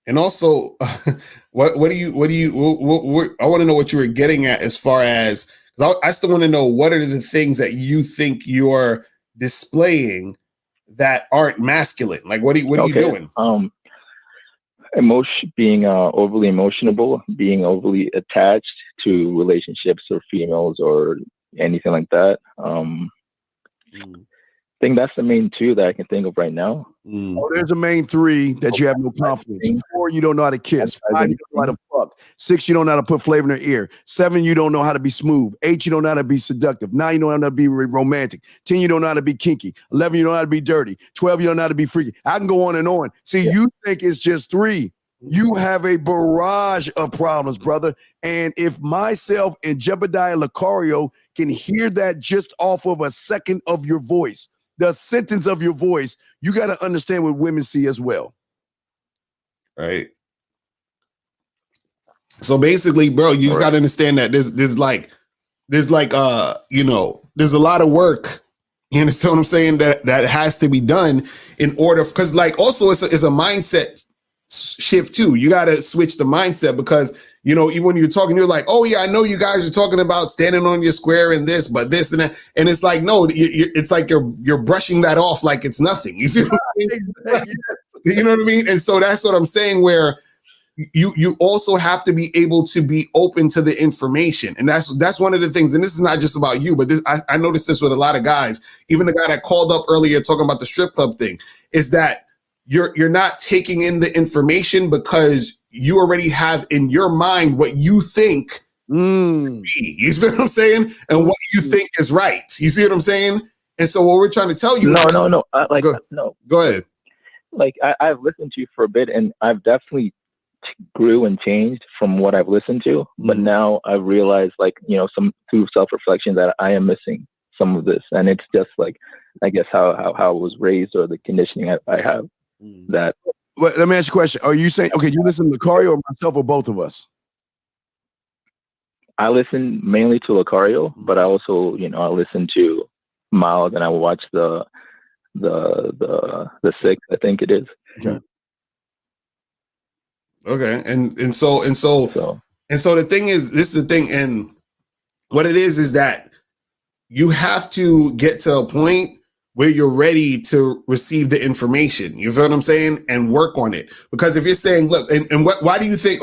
And also, what I want to know what you were getting at as far as, because I still want to know what are the things that you think you're displaying that aren't masculine. Like, what are you doing? Being overly emotional, being overly attached to relationships or females or anything like that. I think that's the main two that I can think of right now. Oh, there's a main three that you have no confidence. 4, you don't know how to kiss. 5, you don't know how to fuck. 6, you don't know how to put flavor in their ear. 7, you don't know how to be smooth. 8, you don't know how to be seductive. 9, you don't know how to be romantic. 10, you don't know how to be kinky. 11, you don't know how to be dirty. 12, you don't know how to be freaky. I can go on and on. See, you think it's just 3. You have a barrage of problems, brother. And if myself and Jebediah Locario can hear that just off of a second of your voice, the sentence of your voice, you got to understand what women see as well. Right. So basically, bro, you just got to understand that there's like, you know, there's a lot of work. You understand what I'm saying? That has to be done in order, because like also it's a mindset shift too. You got to switch the mindset, because, you know, even when you're talking, you're like, oh yeah, I know you guys are talking about standing on your square and this, but this and that. And it's like, no, it's like you're brushing that off like it's nothing. You see what I mean? You know what I mean? And so that's what I'm saying, where you also have to be able to be open to the information. And that's one of the things, and this is not just about you, but this I noticed this with a lot of guys, even the guy that called up earlier talking about the strip club thing, is that you're not taking in the information because you already have in your mind what you think. You see what I'm saying? And what you think is right. You see what I'm saying? And so what we're trying to tell you. No. Go ahead. Like I've listened to you for a bit, and I've definitely grew and changed from what I've listened to. But now I realize, like, you know, some through self-reflection, that I am missing some of this. And it's just like, I guess how I was raised, or the conditioning I have. That. But let me ask you a question. Are you saying, okay, you listen to Locario or myself or both of us? I listen mainly to Locario, but I also, you know, I listen to Miles, and I watch the 6th, I think it is. Okay. And so the thing is, this is the thing, and what it is that you have to get to a point where you're ready to receive the information. You feel what I'm saying? And work on it. Because if you're saying, look, why do you think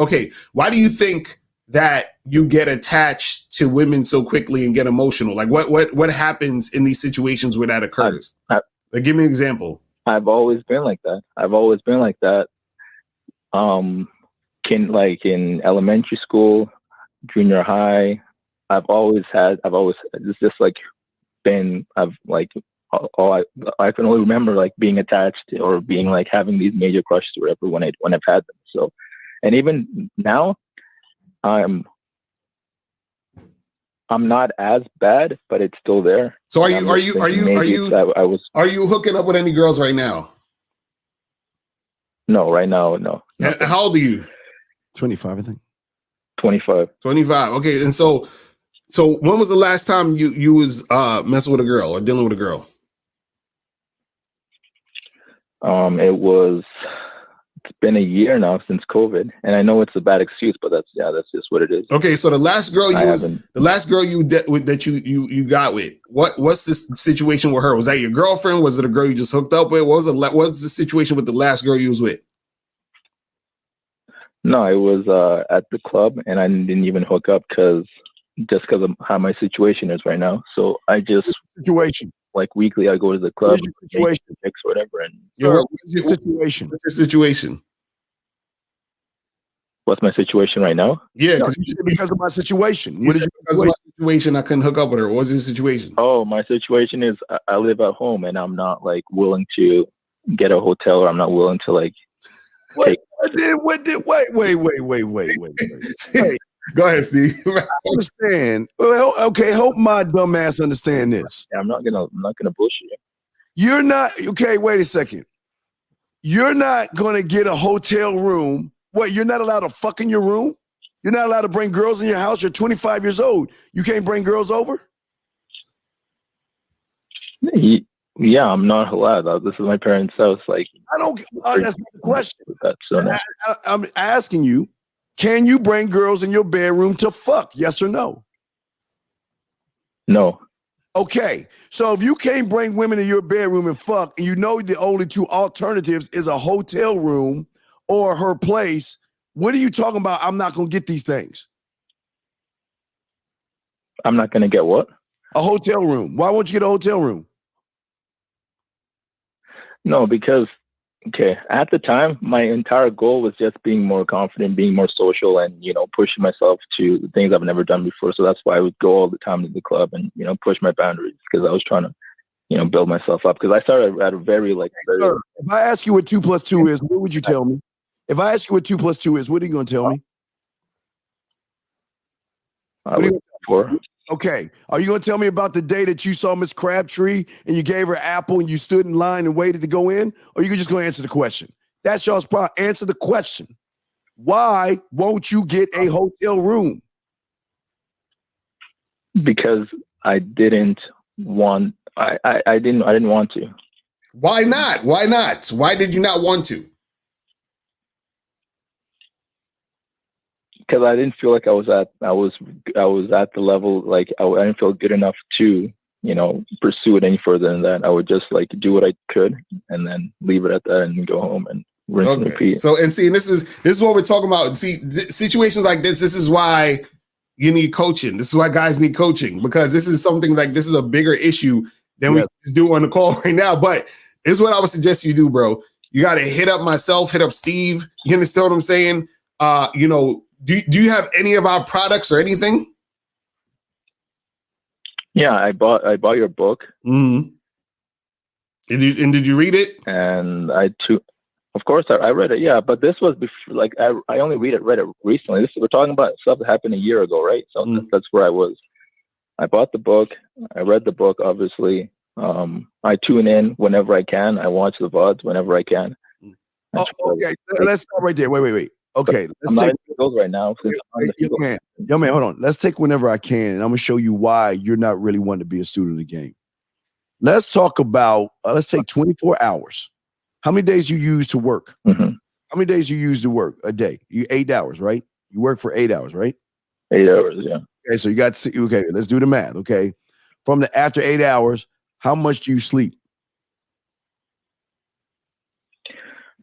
that you get attached to women so quickly and get emotional? Like what happens in these situations where that occurs? Like, give me an example. I've always been like that. In elementary school, junior high, I can only remember like being attached or being like having these major crushes or whatever when I've had them. So, and even now, I'm not as bad, but it's still there. So are you hooking up with any girls right now? No, right now, no. How old are you? 25, I think. 25. 25. Okay. And so when was the last time you was messing with a girl or dealing with a girl? It's been a year now since COVID, and I know it's a bad excuse, but that's just what it is. Okay, so the last girl you got with, what's the situation with her? Was that your girlfriend? Was it a girl you just hooked up with? What's the situation with the last girl you was with? No, it was at the club, and I didn't even hook up because of how my situation is right now. So I just like weekly, I go to the club, or whatever. And what's your situation? What's my situation right now? Yeah, because of my situation. What is because of my situation? I couldn't hook up with her. What was his situation? Oh, my situation is I live at home and I'm not like willing to get a hotel, or I'm not willing to like. Wait. Wait. Go ahead, Steve. I understand. Well, okay, help my dumb ass understand this. Yeah, I'm not gonna bullshit you. You're not okay. Wait a second. You're not gonna get a hotel room. What? You're not allowed to fuck in your room? You're not allowed to bring girls in your house. You're 25 years old. You can't bring girls over? Yeah, I'm not allowed. This is my parents' house. Like, I don't. That's not the question. So no. I'm asking you. Can you bring girls in your bedroom to fuck? Yes or no? No. Okay. So if you can't bring women in your bedroom and fuck, and you know the only two alternatives is a hotel room or her place, what are you talking about? I'm not going to get these things. I'm not going to get what? A hotel room. Why won't you get a hotel room? No, because, okay, at the time, my entire goal was just being more confident, being more social, and, you know, pushing myself to things I've never done before. So that's why I would go all the time to the club and, you know, push my boundaries, because I was trying to, you know, build myself up. Because I started at a very, like, Sir, if I ask you what 2 + 2 is, what would you tell me? If I ask you what 2 + 2 is, what are you going to tell me? Four. Okay. Are you going to tell me about the day that you saw Miss Crabtree and you gave her an apple and you stood in line and waited to go in? Or are you just going to answer the question? That's y'all's problem. Answer the question. Why won't you get a hotel room? Because I didn't want. I didn't want to. Why not? Why not? Why did you not want to? Because I didn't feel like I was at the level, like I didn't feel good enough to, you know, pursue it any further than that. I would just like do what I could and then leave it at that and go home and rinse and repeat. So, and see, and this is what we're talking about. See, situations like this is why you need coaching. This is why guys need coaching, because this is something like, this is a bigger issue than we just do on the call right now. But this is what I would suggest you do, bro. You got to hit up myself, hit up Steve. You understand what I'm saying? You know, do you have any of our products or anything? Yeah, I bought your book. Mm-hmm. Did you read it? And of course I read it. Yeah, but this was before, like I only read it recently. We're talking about stuff that happened a year ago, right? So that's where I was. I bought the book. I read the book. Obviously, I tune in whenever I can. I watch the VODs whenever I can. Okay, let's stop right there. Wait. Okay, I'm not into those right now. Yo, man, hold on. Let's take whenever I can, and I'm gonna show you why you're not really wanting to be a student of the game. Let's talk about. Let's take 24 hours. How many days you use to work? Mm-hmm. How many days you use to work a day? 8 hours, right? You work for 8 hours, right? 8 hours, yeah. Okay, so you got. Okay, let's do the math. Okay, after 8 hours, how much do you sleep?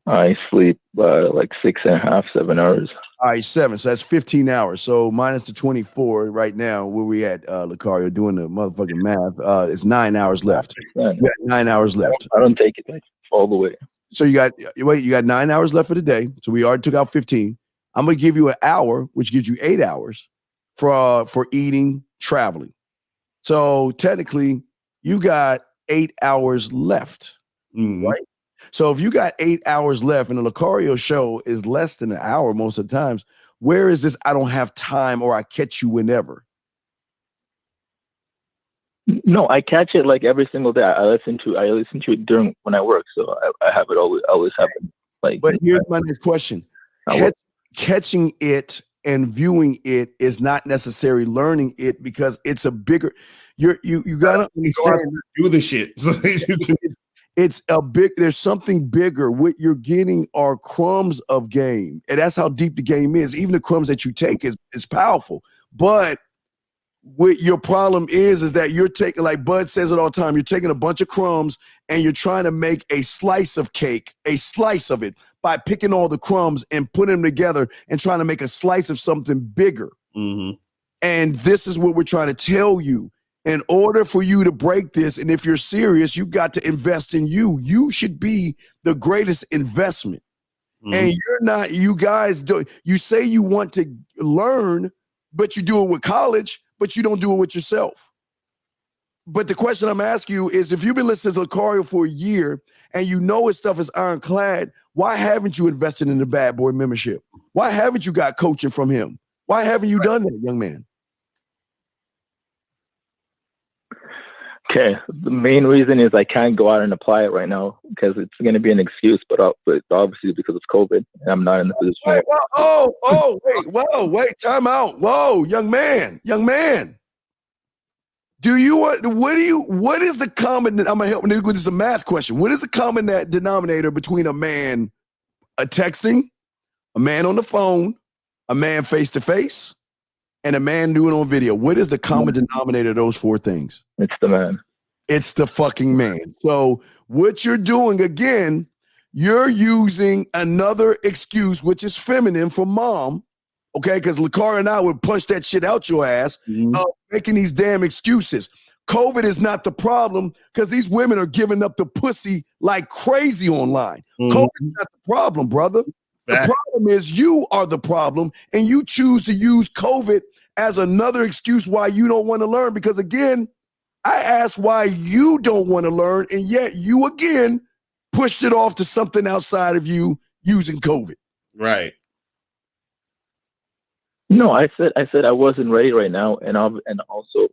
I sleep like 6.5, 7 hours. All right, 7. So that's 15 hours. So minus the 24 right now, where we at, Locario, doing the motherfucking math, it's 9 hours left. You got 9 hours left. I don't take it like all the way. So you got 9 hours left for the day. So we already took out 15. I'm gonna give you an hour, which gives you 8 hours for eating, traveling. So technically, you got 8 hours left, right? So if you got 8 hours left, and the Locario show is less than an hour most of the times, where is this? I don't have time, or I catch you whenever. No, I catch it like every single day. I listen to it during when I work, so I have it always happen. Like, but here's my next question: catching it and viewing it is not necessarily learning it, because it's a bigger. You gotta understand, do the shit. So you can. There's something bigger. What you're getting are crumbs of game. And that's how deep the game is. Even the crumbs that you take is powerful. But what your problem is that you're taking, like Bud says it all the time, you're taking a bunch of crumbs and you're trying to make a slice of cake, a slice of it, by picking all the crumbs and putting them together and trying to make a slice of something bigger. Mm-hmm. And this is what we're trying to tell you. In order for you to break this, and if you're serious, you got to invest in you. You should be the greatest investment. and you're not. You guys do. You say you want to learn, but you do it with college, but you don't do it with yourself. But the question I'm asking you is, if you've been listening to Locario for a year and you know his stuff is ironclad, why haven't you invested in the Bad Boy membership? Why haven't you got coaching from him? Why haven't you done that, young man? Okay, the main reason is I can't go out and apply it right now because it's going to be an excuse, but obviously because it's COVID, and I'm not in the position. Wait, time out. Whoa, young man. What is the common, I'm gonna help, this is a math question. What is the common denominator between a man texting, a man on the phone, a man face to face, and a man doing on video? What is the common denominator of those four things? It's the man. It's the fucking man. So what you're doing, again, you're using another excuse, which is feminine, for mom, okay? Because Locario and I would push that shit out your ass, making these damn excuses. COVID is not the problem because these women are giving up the pussy like crazy online. COVID is not the problem, brother. The problem is you are the problem, and you choose to use COVID as another excuse why you don't want to learn. Because again, I asked why you don't want to learn, and yet you again pushed it off to something outside of you using COVID. Right. No, I said I wasn't ready right now, and also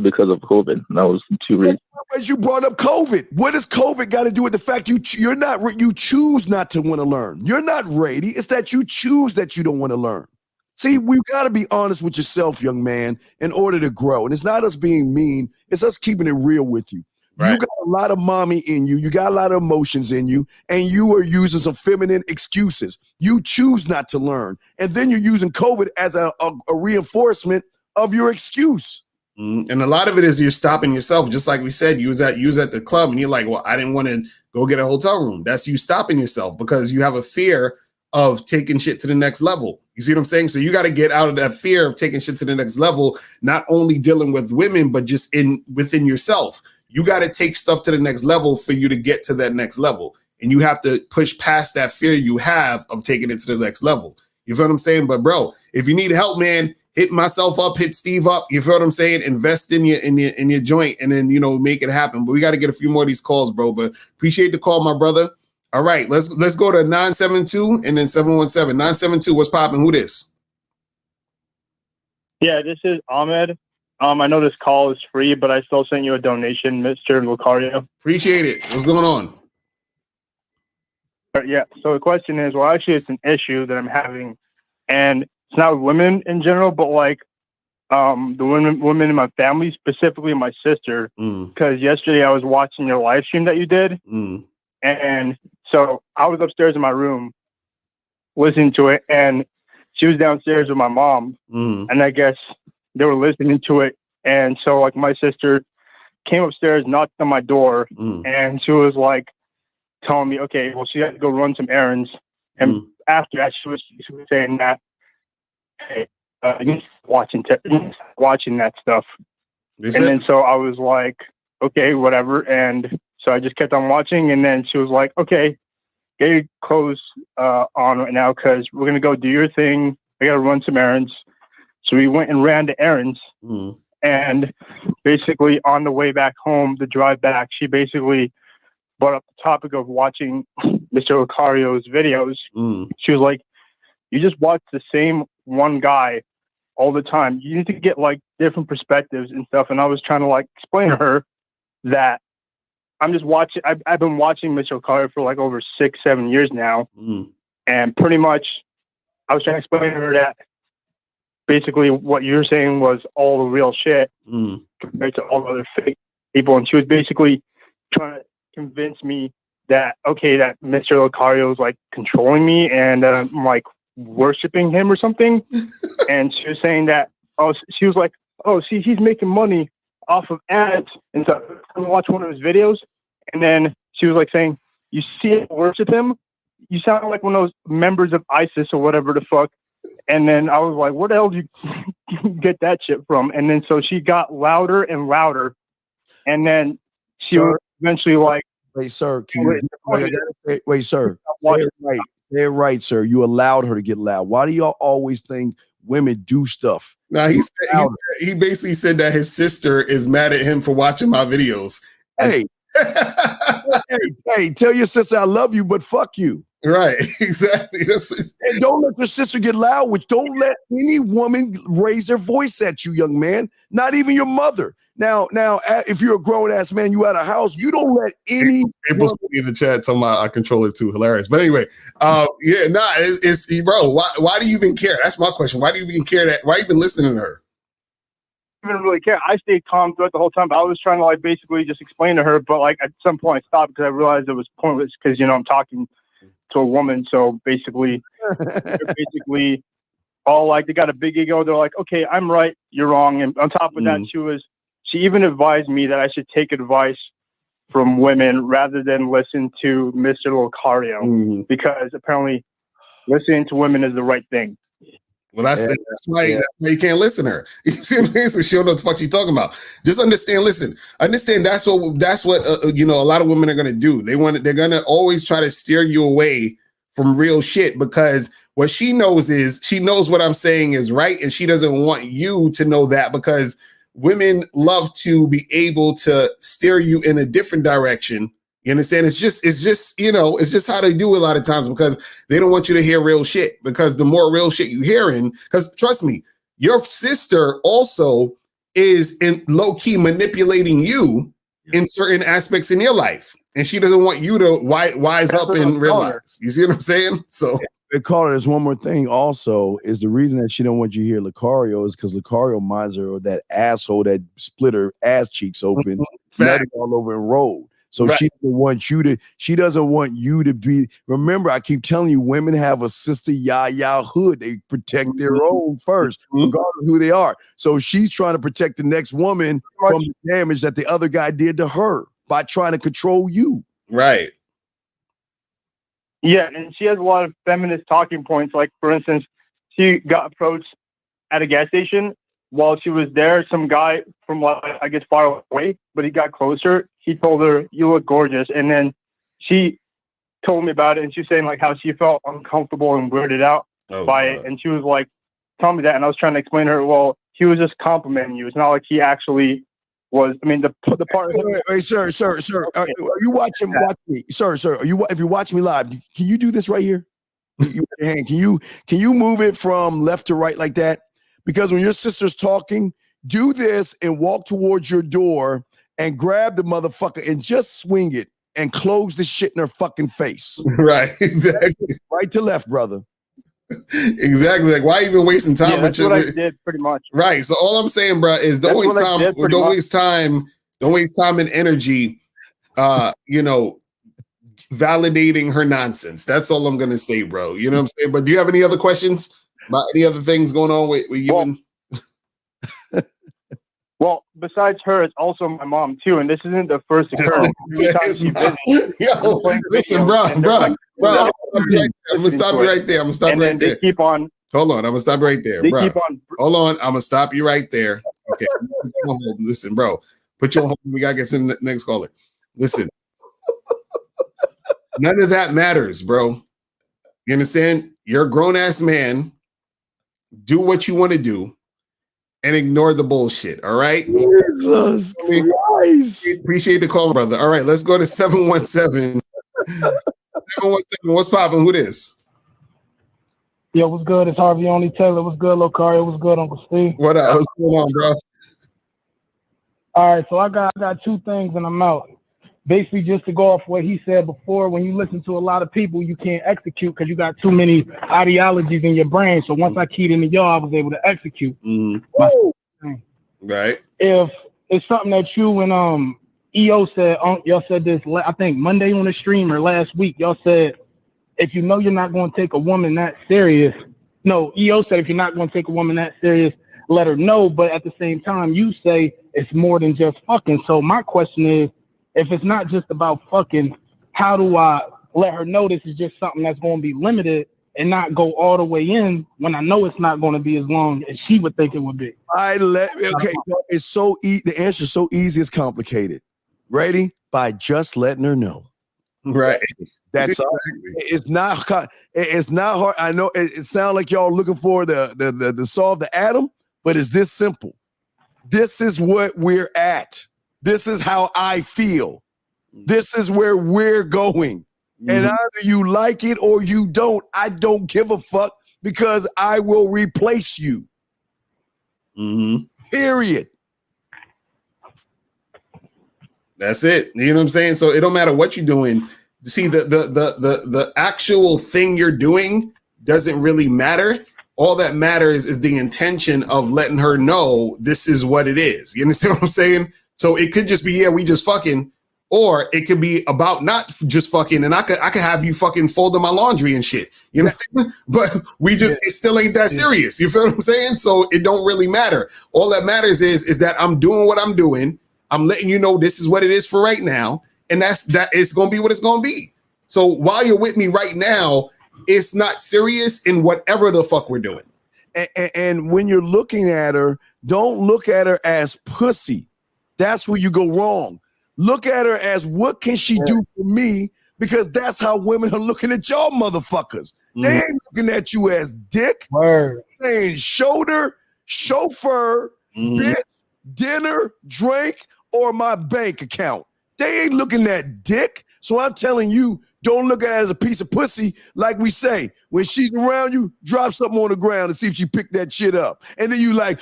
because of COVID. And that was two reasons. As you brought up COVID, what does COVID got to do with the fact you choose not to want to learn? You're not ready. It's that you choose that you don't want to learn. See, we've got to be honest with yourself, young man, in order to grow. And it's not us being mean. It's us keeping it real with you. Right. You got a lot of mommy in you. You got a lot of emotions in you, and you are using some feminine excuses. You choose not to learn. And then you're using COVID as a reinforcement of your excuse. And a lot of it is you're stopping yourself. Just like we said, you was at the club and you're like, well, I didn't want to go get a hotel room. That's you stopping yourself because you have a fear of taking shit to the next level. You see what I'm saying? So you got to get out of that fear of taking shit to the next level, not only dealing with women, but just within yourself. You got to take stuff to the next level for you to get to that next level. And you have to push past that fear you have of taking it to the next level. You feel what I'm saying? But bro, if you need help, man, hit myself up, hit Steve up. You feel what I'm saying? Invest in your joint and then, make it happen. But we got to get a few more of these calls, bro. But appreciate the call, my brother. All right, let's go to 972 and then 717. 972, what's popping? Who this? Yeah, this is Ahmed. I know this call is free, but I still sent you a donation, Mr. Locario. Appreciate it. What's going on? Yeah, so the question is, well, actually, it's an issue that I'm having, and it's not with women in general, but like the women in my family, specifically my sister, because yesterday I was watching your live stream that you did, and so I was upstairs in my room listening to it, and she was downstairs with my mom, and I guess they were listening to it. And so like my sister came upstairs, knocked on my door, and she was like telling me, okay, well, she had to go run some errands. And after that, she was saying that, hey, you watching that stuff. And then so I was like, okay, whatever. And so I just kept on watching. And then she was like, okay, get your clothes on right now because we're going to go do your thing. I got to run some errands. So we went and ran the errands. And basically on the way back home, the drive back, she basically brought up the topic of watching Mr. Locario's videos. She was like, you just watch the same one guy all the time. You need to get like different perspectives and stuff. And I was trying to like explain to her that I'm just watching. I've been watching Mr. Locario for like over 6-7 years now. And pretty much I was trying to explain to her that basically what you're saying was all the real shit compared to all the other fake people. And she was basically trying to convince me that, okay, that Mr. Locario is like controlling me and I'm like worshiping him or something. And she was saying that, she was like, oh, see, he's making money off of ads. And so I watched one of his videos. And then she was like saying, you see it, worship him? You sound like one of those members of ISIS or whatever the fuck. And then I was like, where the hell did you get that shit from? And then so she got louder and louder. And then she was eventually like Wait, sir. Wait, sir. Say it right. Say it right, sir. You allowed her to get loud. Why do y'all always think women do stuff? Now he basically said that his sister is mad at him for watching my videos. Hey, hey, tell your sister I love you, but fuck you. Right, exactly. And don't let your sister get loud, which don't let any woman raise their voice at you, young man. Not even your mother. Now, if you're a grown-ass man, you at a house, you don't let any people in the chat talking about I control it too. Hilarious. But anyway, it's bro, why do you even care? That's my question. Why do you even care that? Why even listening to her? I didn't really care. I stayed calm throughout the whole time, but I was trying to like basically just explain to her, but like at some point I stopped because I realized it was pointless because I'm talking to a woman. So basically all like they got a big ego. They're like, okay, I'm right, you're wrong. And on top of that, she even advised me that I should take advice from women rather than listen to Mr. Locario because apparently listening to women is the right thing. Well, that's why you can't listen to her. You see what I'm saying? She don't know what the fuck she's talking about. Just understand. Listen, understand. That's what a lot of women are gonna do. They're gonna always try to steer you away from real shit because what she knows is she knows what I'm saying is right, and she doesn't want you to know that because women love to be able to steer you in a different direction. You understand? It's just how they do it a lot of times because they don't want you to hear real shit because the more real shit you hearing, because trust me, your sister also is in low key manipulating you in certain aspects in your life. And she doesn't want you to wise up and realize. You see what I'm saying? So Carter, there's one more thing also is the reason that she don't want you to hear Locario is because Locario minds her of that asshole that split her ass cheeks open, nutted all over and rolled. So she doesn't want you to be. Remember, I keep telling you, women have a sister yah hood. They protect their own first, regardless of who they are. So she's trying to protect the next woman from the damage that the other guy did to her by trying to control you. Right. Yeah, and she has a lot of feminist talking points. Like, for instance, she got approached at a gas station. While she was there, some guy from, I guess, far away, but he got closer. He told her, "You look gorgeous." And then she told me about it, and she was saying, like, how she felt uncomfortable and weirded out by it. And she was like, tell me that. And I was trying to explain to her, well, he was just complimenting you. It's not like he actually was. I mean, the part. Wait, sir. Are you watching? Watch me, sir. If you watch me live, can you do this right here? Can you move it from left to right like that? Because when your sister's talking, do this and walk towards your door and grab the motherfucker and just swing it and close the shit in her fucking face. Right, exactly. Right to left, brother. Exactly. Like, why even wasting time? Yeah, that's what I did pretty much. Right. So all I'm saying, bro, is don't waste time and energy, validating her nonsense. That's all I'm gonna say, bro. You know what I'm saying? But do you have any other questions about any other things going on with you? Well, besides her, it's also my mom too, and this isn't the first occurrence. Listen, bro. I'm gonna stop you right there. They keep on. Hold on, I'm gonna stop you right there, bro. Hold on, I'm gonna stop you right there. Okay, listen, bro. Put your hold. We gotta get to the next caller. Listen, none of that matters, bro. You understand? You're a grown ass man. Do what you want to do. And ignore the bullshit, all right? Jesus Christ. Appreciate the call, brother. All right, let's go to 717. 717, what's popping? Who this? Yo, what's good? It's Harvey Only Taylor. What's good, Locario? What's good, Uncle Steve? What up? What's going on, bro? All right, so I got two things and I'm out. Basically, just to go off what he said before, when you listen to a lot of people, you can't execute because you got too many ideologies in your brain. So once I keyed into y'all, I was able to execute. Right. If it's something that you and EO said, y'all said this, I think Monday on the stream or last week, y'all said, if you know you're not going to take a woman that serious, no, EO said if you're not going to take a woman that serious, let her know. But at the same time, you say it's more than just fucking. So my question is, if it's not just about fucking, how do I let her know this is just something that's going to be limited and not go all the way in when I know it's not going to be as long as she would think it would be? Okay, it's so the answer is so easy, it's complicated. Ready? By just letting her know. Right. That's all. It's not hard. I know it sounds like y'all looking for the solve the atom, but it's this simple. This is what we're at. This is how I feel. This is where we're going. And either you like it or you don't. I don't give a fuck because I will replace you. Period. That's it. You know what I'm saying? So it don't matter what you're doing. See, the actual thing you're doing doesn't really matter. All that matters is the intention of letting her know this is what it is. You understand what I'm saying? So it could just be, yeah, we just fucking, or it could be about not just fucking, and I could have you fucking folding my laundry and shit. You understand? But we just, it still ain't that serious. You feel what I'm saying? So it don't really matter. All that matters is that I'm doing what I'm doing. I'm letting you know this is what it is for right now. And that it's going to be what it's going to be. So while you're with me right now, it's not serious in whatever the fuck we're doing. And when you're looking at her, don't look at her as pussy. That's where you go wrong. Look at her as what can she do for me? Because that's how women are looking at y'all motherfuckers. They ain't looking at you as dick. They ain't shoulder, chauffeur, bitch, dinner, drink, or my bank account. They ain't looking at dick. So I'm telling you, don't look at it as a piece of pussy. Like we say, when she's around you, drop something on the ground and see if she picked that shit up. And then you like,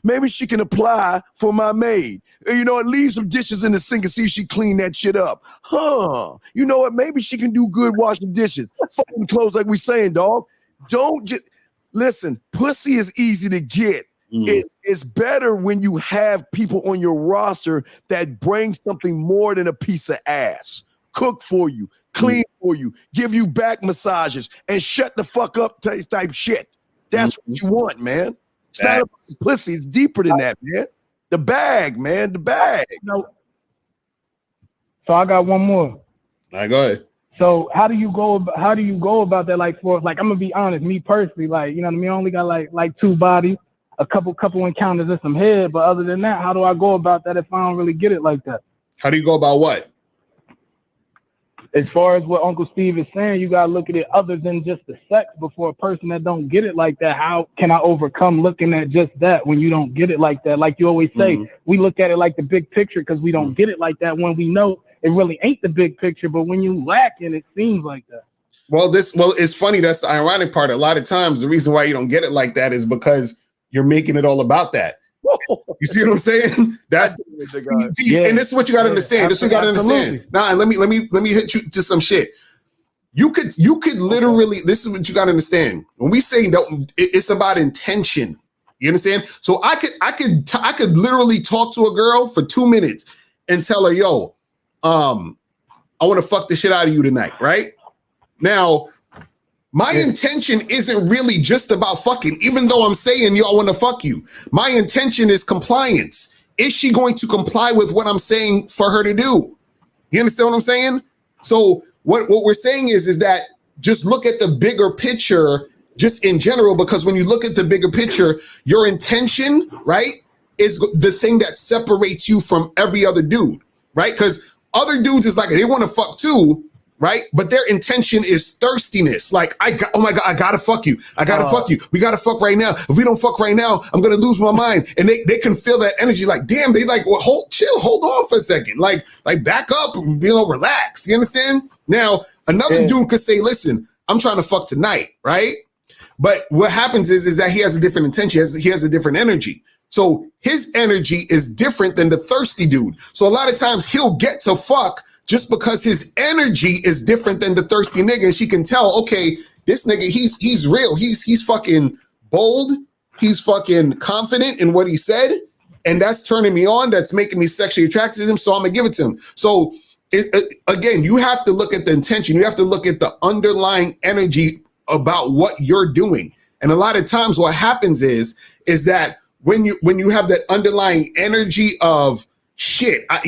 maybe she can apply for my maid. You know, leave some dishes in the sink and see if she clean that shit up. You know what? Maybe she can do good washing dishes. Fucking clothes like we saying, dog. Don't just, listen, pussy is easy to get. It's better when you have people on your roster that bring something more than a piece of ass. Cook for you, clean for you, give you back massages, and shut the fuck up type shit. That's what you want, man. It's not about pussy. It's deeper than that, man. The bag, man. The bag. So I got one more. All right, go ahead. So how do you go about that? Like I'm gonna be honest, me personally, like, you know what I mean? I only got like 2 bodies, a couple encounters and some head, but other than that, how do I go about that if I don't really get it like that? How do you go about what? As far as what Uncle Steve is saying, you gotta look at it other than just the sex. Before a person that don't get it like that, how can I overcome looking at just that when you don't get it like that? Like you always say, we look at it like the big picture because we don't get it like that when we know it really ain't the big picture. But when you lack it, it seems like that. Well, it's funny. That's the ironic part. A lot of times, the reason why you don't get it like that is because you're making it all about that. You see what I'm saying? That's and this is what you got to understand. This is what you got to understand. Now, let me hit you to some shit. You could literally. This is what you got to understand. When we say that, it's about intention. You understand? So I could literally talk to a girl for 2 minutes and tell her, yo, I want to fuck the shit out of you tonight, right? Now, my intention isn't really just about fucking, even though I'm saying, yo, I want to fuck you. My intention is compliance. Is she going to comply with what I'm saying for her to do? You understand what I'm saying? So what we're saying is that just look at the bigger picture just in general, because when you look at the bigger picture, your intention, right, is the thing that separates you from every other dude, right? Because other dudes is like, they want to fuck too, right? But their intention is thirstiness. Like, oh my God, I gotta fuck you. I gotta fuck you. We gotta fuck right now. If we don't fuck right now, I'm gonna lose my mind. And they can feel that energy. Like, damn, they like, well, hold on for a second. Like back up, relax. You understand? Now, another dude could say, listen, I'm trying to fuck tonight, right? But what happens is that he has a different intention. He has a different energy. So his energy is different than the thirsty dude. So a lot of times he'll get to fuck just because his energy is different than the thirsty nigga. And she can tell, okay, this nigga, he's real. He's fucking bold. He's fucking confident in what he said. And that's turning me on. That's making me sexually attracted to him. So I'm going to give it to him. So again, you have to look at the intention. You have to look at the underlying energy about what you're doing. And a lot of times what happens is that when you have that underlying energy of shit, I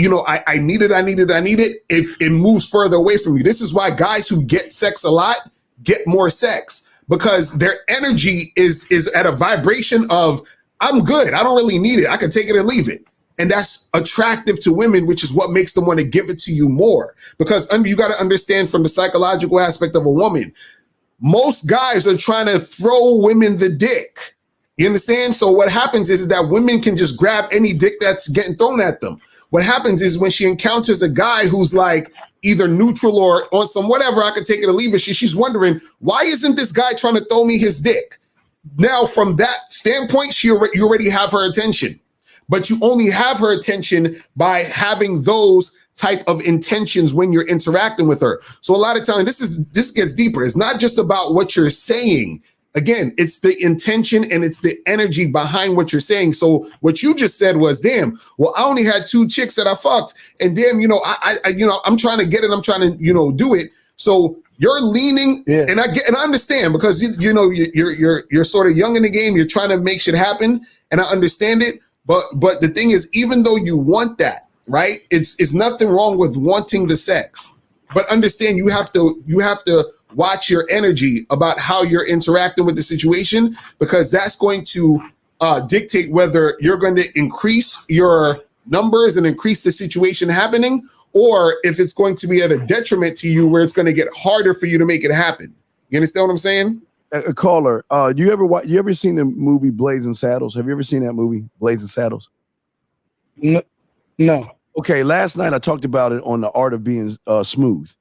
need it, if it moves further away from you. This is why guys who get sex a lot get more sex, because their energy is at a vibration of, I'm good, I don't really need it, I can take it or leave it. And that's attractive to women, which is what makes them want to give it to you more. Because you got to understand from the psychological aspect of a woman, most guys are trying to throw women the dick. You understand? So what happens is that women can just grab any dick that's getting thrown at them. What happens is when she encounters a guy who's like either neutral or on some whatever, I could take it or leave it, she's wondering, why isn't this guy trying to throw me his dick? Now, from that standpoint, you already have her attention. But you only have her attention by having those type of intentions when you're interacting with her. So a lot of times, this gets deeper. It's not just about what you're saying. Again, it's the intention and it's the energy behind what you're saying. So what you just said was, damn, well, I only had 2 chicks that I fucked, and damn, I'm trying to get it. I'm trying to, do it. So you're leaning, and I understand, because you're sort of young in the game. You're trying to make shit happen, and I understand it. But the thing is, even though you want that, right? It's nothing wrong with wanting the sex, but understand you have to watch your energy about how you're interacting with the situation, because that's going to dictate whether you're going to increase your numbers and increase the situation happening, or if it's going to be at a detriment to you, where it's going to get harder for you to make it happen. You understand what I'm saying? Caller, you ever seen the movie Blazing Saddles? Have you ever seen that movie, Blazing Saddles? No. Okay, last night I talked about it on The Art of Being Smooth.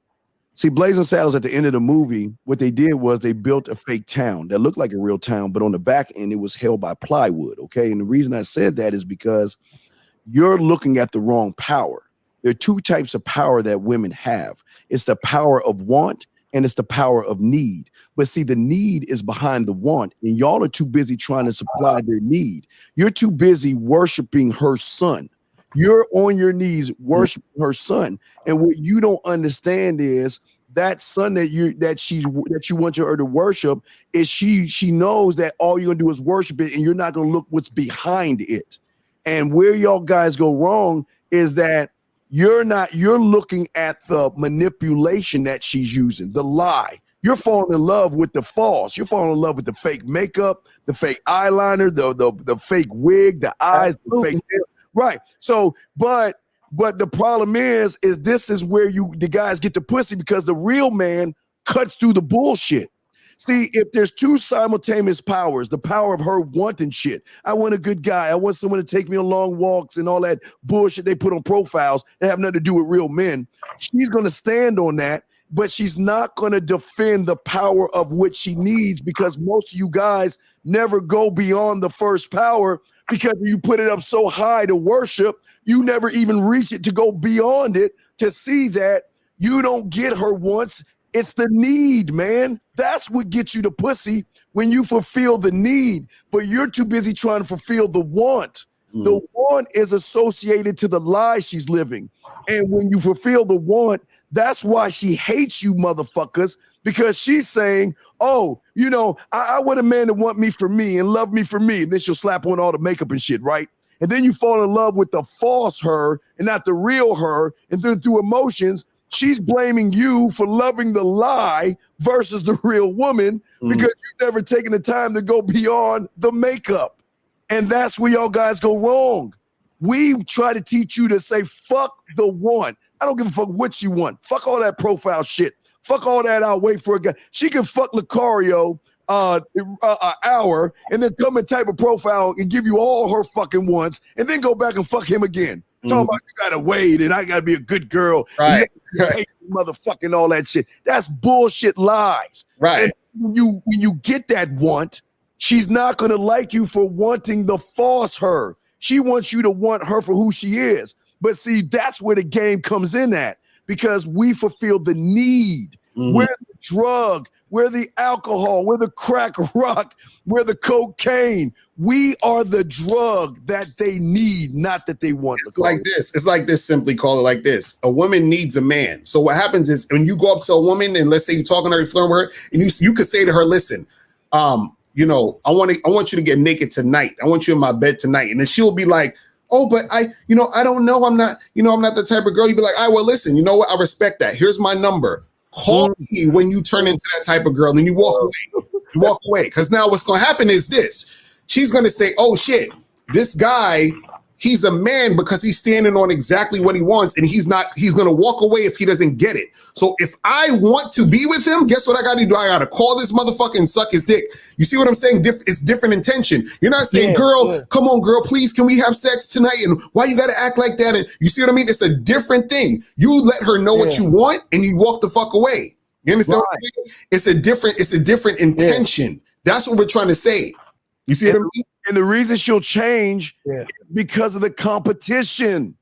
See, Blazing Saddles, at the end of the movie, what they did was they built a fake town that looked like a real town, but on the back end, it was held by plywood, okay? And the reason I said that is because you're looking at the wrong power. There are 2 types of power that women have. It's the power of want, and it's the power of need. But see, the need is behind the want, and y'all are too busy trying to supply their need. You're too busy worshiping her son. You're on your knees worshiping her son. And what you don't understand is that son that you want her to worship is she knows that all you're gonna do is worship it, and you're not gonna look what's behind it. And where y'all guys go wrong is that you're looking at the manipulation that she's using, the lie. You're falling in love with the false. You're falling in love with the fake makeup, the fake eyeliner, the fake wig, the eyes, the fake hair. Right. So, but the problem is this is where the guys get the pussy, because the real man cuts through the bullshit. See, if there's 2 simultaneous powers, the power of her wanting shit. I want a good guy. I want someone to take me on long walks and all that bullshit they put on profiles that have nothing to do with real men. She's going to stand on that, but she's not going to defend the power of what she needs, because most of you guys never go beyond the first power, because you put it up so high to worship, you never even reach it to go beyond it to see that you don't get her once. It's the need, man. That's what gets you the pussy, when you fulfill the need, but you're too busy trying to fulfill the want. The want is associated to the lie she's living. And when you fulfill the want, that's why she hates you motherfuckers, because she's saying, oh, I want a man to want me for me and love me for me. And then she'll slap on all the makeup and shit, right? And then you fall in love with the false her and not the real her. And then through emotions, she's blaming you for loving the lie versus the real woman, because you've never taken the time to go beyond the makeup. And that's where y'all guys go wrong. We try to teach you to say, fuck the want. I don't give a fuck what you want. Fuck all that profile shit. Fuck all that. I'll wait for a guy. She can fuck Locario an hour and then come and type a profile and give you all her fucking wants and then go back and fuck him again. Talking about you gotta wait and I gotta be a good girl. Right. Motherfucking all that shit. That's bullshit lies. Right. And when you get that want, she's not gonna like you for wanting the false her. She wants you to want her for who she is. But see, that's where the game comes in at, because we fulfill the need. We're the drug, we're the alcohol, we're the crack rock, we're the cocaine. We are the drug that they need, not that they want. It's like this. It's like this, simply call it like this. A woman needs a man. So what happens is when you go up to a woman and let's say you're talking to her, you're flirting with her, and you could say to her, listen, I want you to get naked tonight. I want you in my bed tonight. And then she'll be like, oh, but I don't know. I'm not the type of girl. You'd be like, all right, well, listen, you know what? I respect that. Here's my number. Call me when you turn into that type of girl, and you walk away. You walk away. Because now what's going to happen is this. She's going to say, oh, shit, this guy, he's a man because he's standing on exactly what he wants, and he's going to walk away if he doesn't get it. So if I want to be with him, guess what I got to do? I got to call this motherfucker and suck his dick. You see what I'm saying? It's different intention. You're not saying, girl, come on, girl, please, can we have sex tonight? And why you got to act like that? And you see what I mean? It's a different thing. You let her know what you want, and you walk the fuck away. You understand what I'm saying? It's a different intention. That's what we're trying to say. You see what I mean? And the reason she'll change is because of the competition.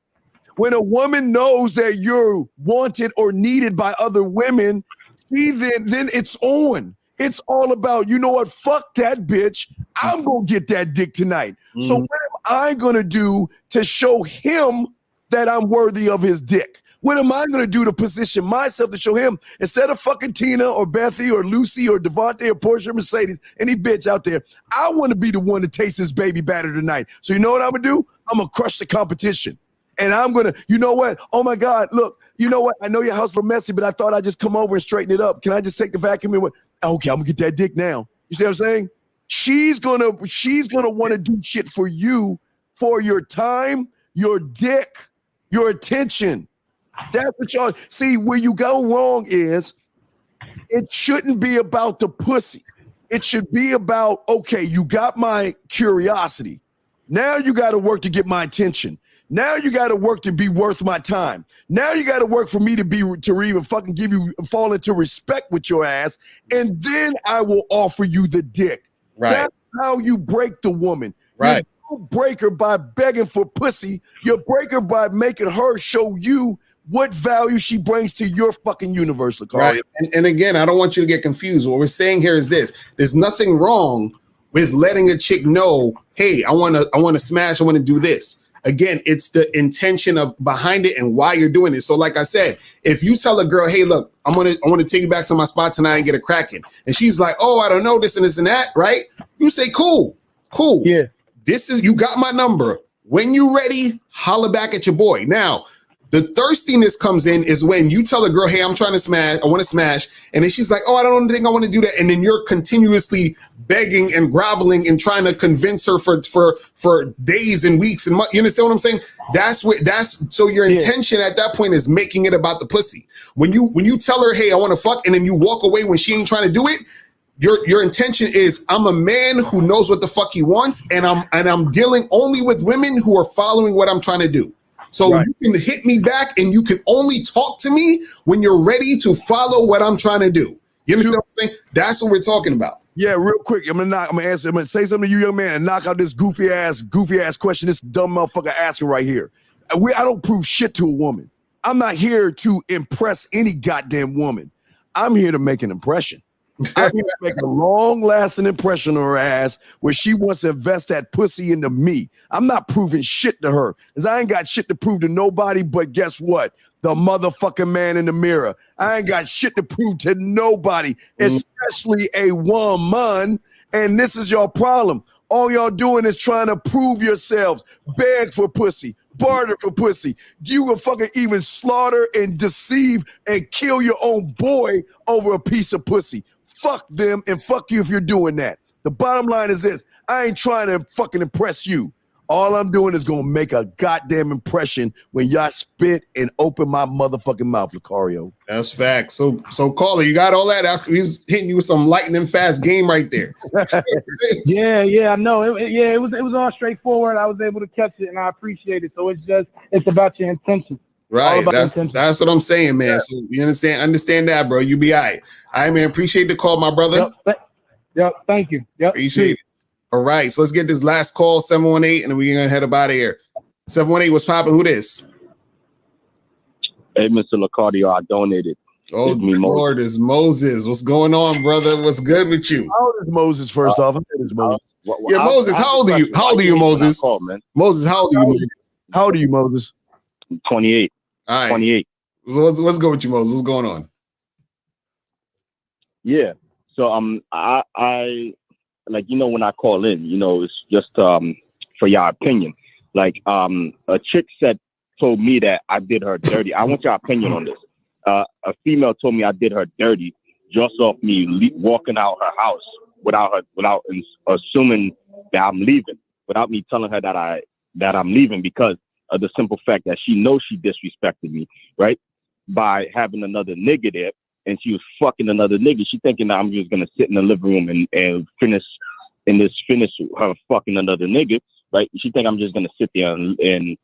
When a woman knows that you're wanted or needed by other women, then it's on. It's all about, you know what? Fuck that bitch. I'm going to get that dick tonight. So what am I going to do to show him that I'm worthy of his dick? What am I going to do to position myself to show him, instead of fucking Tina or Bethy or Lucy or Devontae or Portia or Mercedes, any bitch out there, I want to be the one to taste this baby batter tonight. So you know what I'm going to do? I'm going to crush the competition. And I'm going to, you know what? Oh my God, look, you know what? I know your house a little messy, but I thought I'd just come over and straighten it up. Can I just take the vacuum and okay, I'm going to get that dick now. You see what I'm saying? She's going to want to do shit for you, for your time, your dick, your attention. That's what y'all see. Where you go wrong is it shouldn't be about the pussy. It should be about, okay, you got my curiosity. Now you got to work to get my attention. Now you got to work to be worth my time. Now you got to work for me to even fucking fall into respect with your ass. And then I will offer you the dick. Right. That's how you break the woman. Right. You don't break her by begging for pussy. You break her by making her show you what value she brings to your fucking universe, Locario. Right. And again, I don't want you to get confused. What we're saying here is this: there's nothing wrong with letting a chick know, hey, I want to smash, I want to do this. Again, it's the intention of behind it and why you're doing it. So, like I said, if you tell a girl, hey, look, I want to take you back to my spot tonight and get a cracking, and she's like, oh, I don't know, this and this and that, right? You say, cool. Yeah. You got my number. When you ready, holler back at your boy. Now, the thirstiness comes in is when you tell a girl, hey, I'm trying to smash, I want to smash. And then she's like, oh, I don't think I want to do that. And then you're continuously begging and groveling and trying to convince her for days and weeks and months. You understand what I'm saying? So your intention at that point is making it about the pussy. When you tell her, hey, I want to fuck, and then you walk away when she ain't trying to do it, your intention is, I'm a man who knows what the fuck he wants, and I'm dealing only with women who are following what I'm trying to do. So you can hit me back, and you can only talk to me when you're ready to follow what I'm trying to do. You understand what I'm saying? That's what we're talking about. Yeah, real quick. I'm gonna say something to you, young man, and knock out this goofy ass question this dumb motherfucker asking right here. I don't prove shit to a woman. I'm not here to impress any goddamn woman. I'm here to make an impression. I'm here to make a long-lasting impression on her ass where she wants to invest that pussy into me. I'm not proving shit to her, because I ain't got shit to prove to nobody, but guess what? The motherfucking man in the mirror. I ain't got shit to prove to nobody, especially a woman. And this is your problem. All y'all doing is trying to prove yourselves. Beg for pussy. Barter for pussy. You will fucking even slaughter and deceive and kill your own boy over a piece of pussy. Fuck them and fuck you if you're doing that. The bottom line is this: I ain't trying to fucking impress you. All I'm doing is gonna make a goddamn impression when y'all spit and open my motherfucking mouth, Locario. That's facts. So caller, you got all that? He's hitting you with some lightning fast game right there. Yeah, I know. It was all straightforward. I was able to catch it, and I appreciate it. So it's about your intention. Right. That's what I'm saying, man. Yeah. So you understand that, bro. You be all right. All right, man. Appreciate the call, my brother. Yep. Thank you. Yep. Appreciate it. All right. So let's get this last call, 718, and then we're gonna head up out of here. 718, what's popping? Who this? Hey, Mr. Locario, I donated. Oh, Lord, it's Moses. What's going on, brother? What's good with you? How old is Moses, first off? It's Moses. Moses, how old are you? How old are you, Moses? Moses, how old are you? How old are you, Moses? 28. All right. 28. What's good with you, Moses? What's going on? Yeah. So I like, when I call in, it's just for your opinion. Like a chick told me that I did her dirty. I want your opinion on this. A female told me I did her dirty just off me walking out her house without assuming that I'm leaving, without me telling her that I that I'm leaving because of the simple fact that she knows she disrespected me, right? By having another nigga there, and she was fucking another nigga. She thinking that I'm just gonna sit in the living room and finish her fucking another nigga, right? She think I'm just gonna sit there and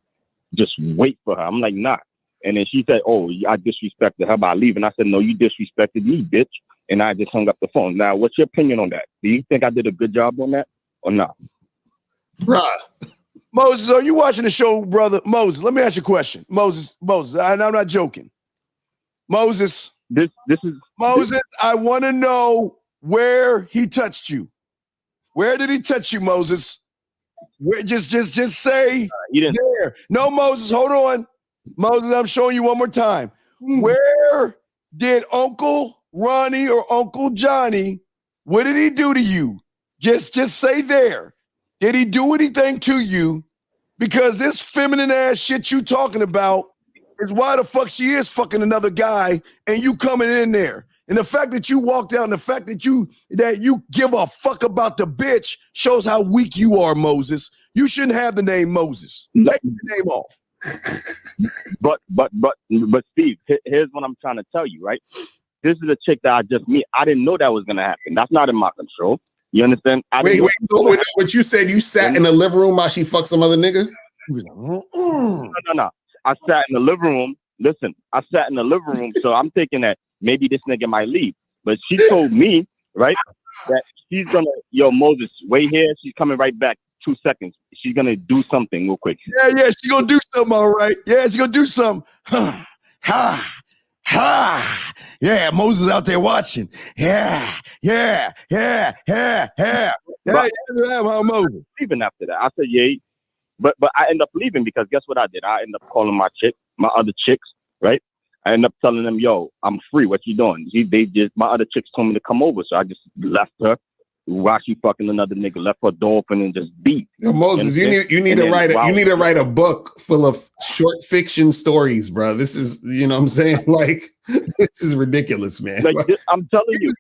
just wait for her. I'm like, nah. And then she said, oh, I disrespected her by leaving. I said, no, you disrespected me, bitch. And I just hung up the phone. Now, what's your opinion on that? Do you think I did a good job on that or not? Bruh. Moses, are you watching the show, brother? Moses, let me ask you a question. Moses, I'm not joking. Moses. This is Moses, I want to know where he touched you. Where did he touch you, Moses? Where, just say there. No, Moses, hold on. Moses, I'm showing you one more time. Where did Uncle Ronnie or Uncle Johnny, what did he do to you? Just say there. Did he do anything to you? Because this feminine ass shit you talking about is why the fuck she is fucking another guy and you coming in there. And the fact that you walked out and the fact that you give a fuck about the bitch shows how weak you are, Moses. You shouldn't have the name Moses. Take the name off. But Steve, here's what I'm trying to tell you, right? This is a chick that I just meet. I didn't know that was gonna happen. That's not in my control. You understand? Wait. So what you said? You sat in the living room while she fucked some other nigga? No. I sat in the living room. Listen, I sat in the living room, so I'm thinking that maybe this nigga might leave. But she told me, right, that she's gonna, Moses, wait here. She's coming right back. 2 seconds. She's gonna do something real quick. Yeah, she's gonna do something, all right. Yeah, she's gonna do something. Yeah, Moses out there watching. Yeah. Moses. Leaving after that. I said, yeah. But I end up leaving because guess what I did? I end up calling my other chicks, right? I end up telling them, yo, I'm free. What you doing? My other chicks told me to come over, so I just left her while she fucking another nigga, left her door open and just beat. Yo, Moses, you need to write a book full of short fiction stories, bro. This is, you know what I'm saying? Like, this is ridiculous, man. Like, I'm telling you.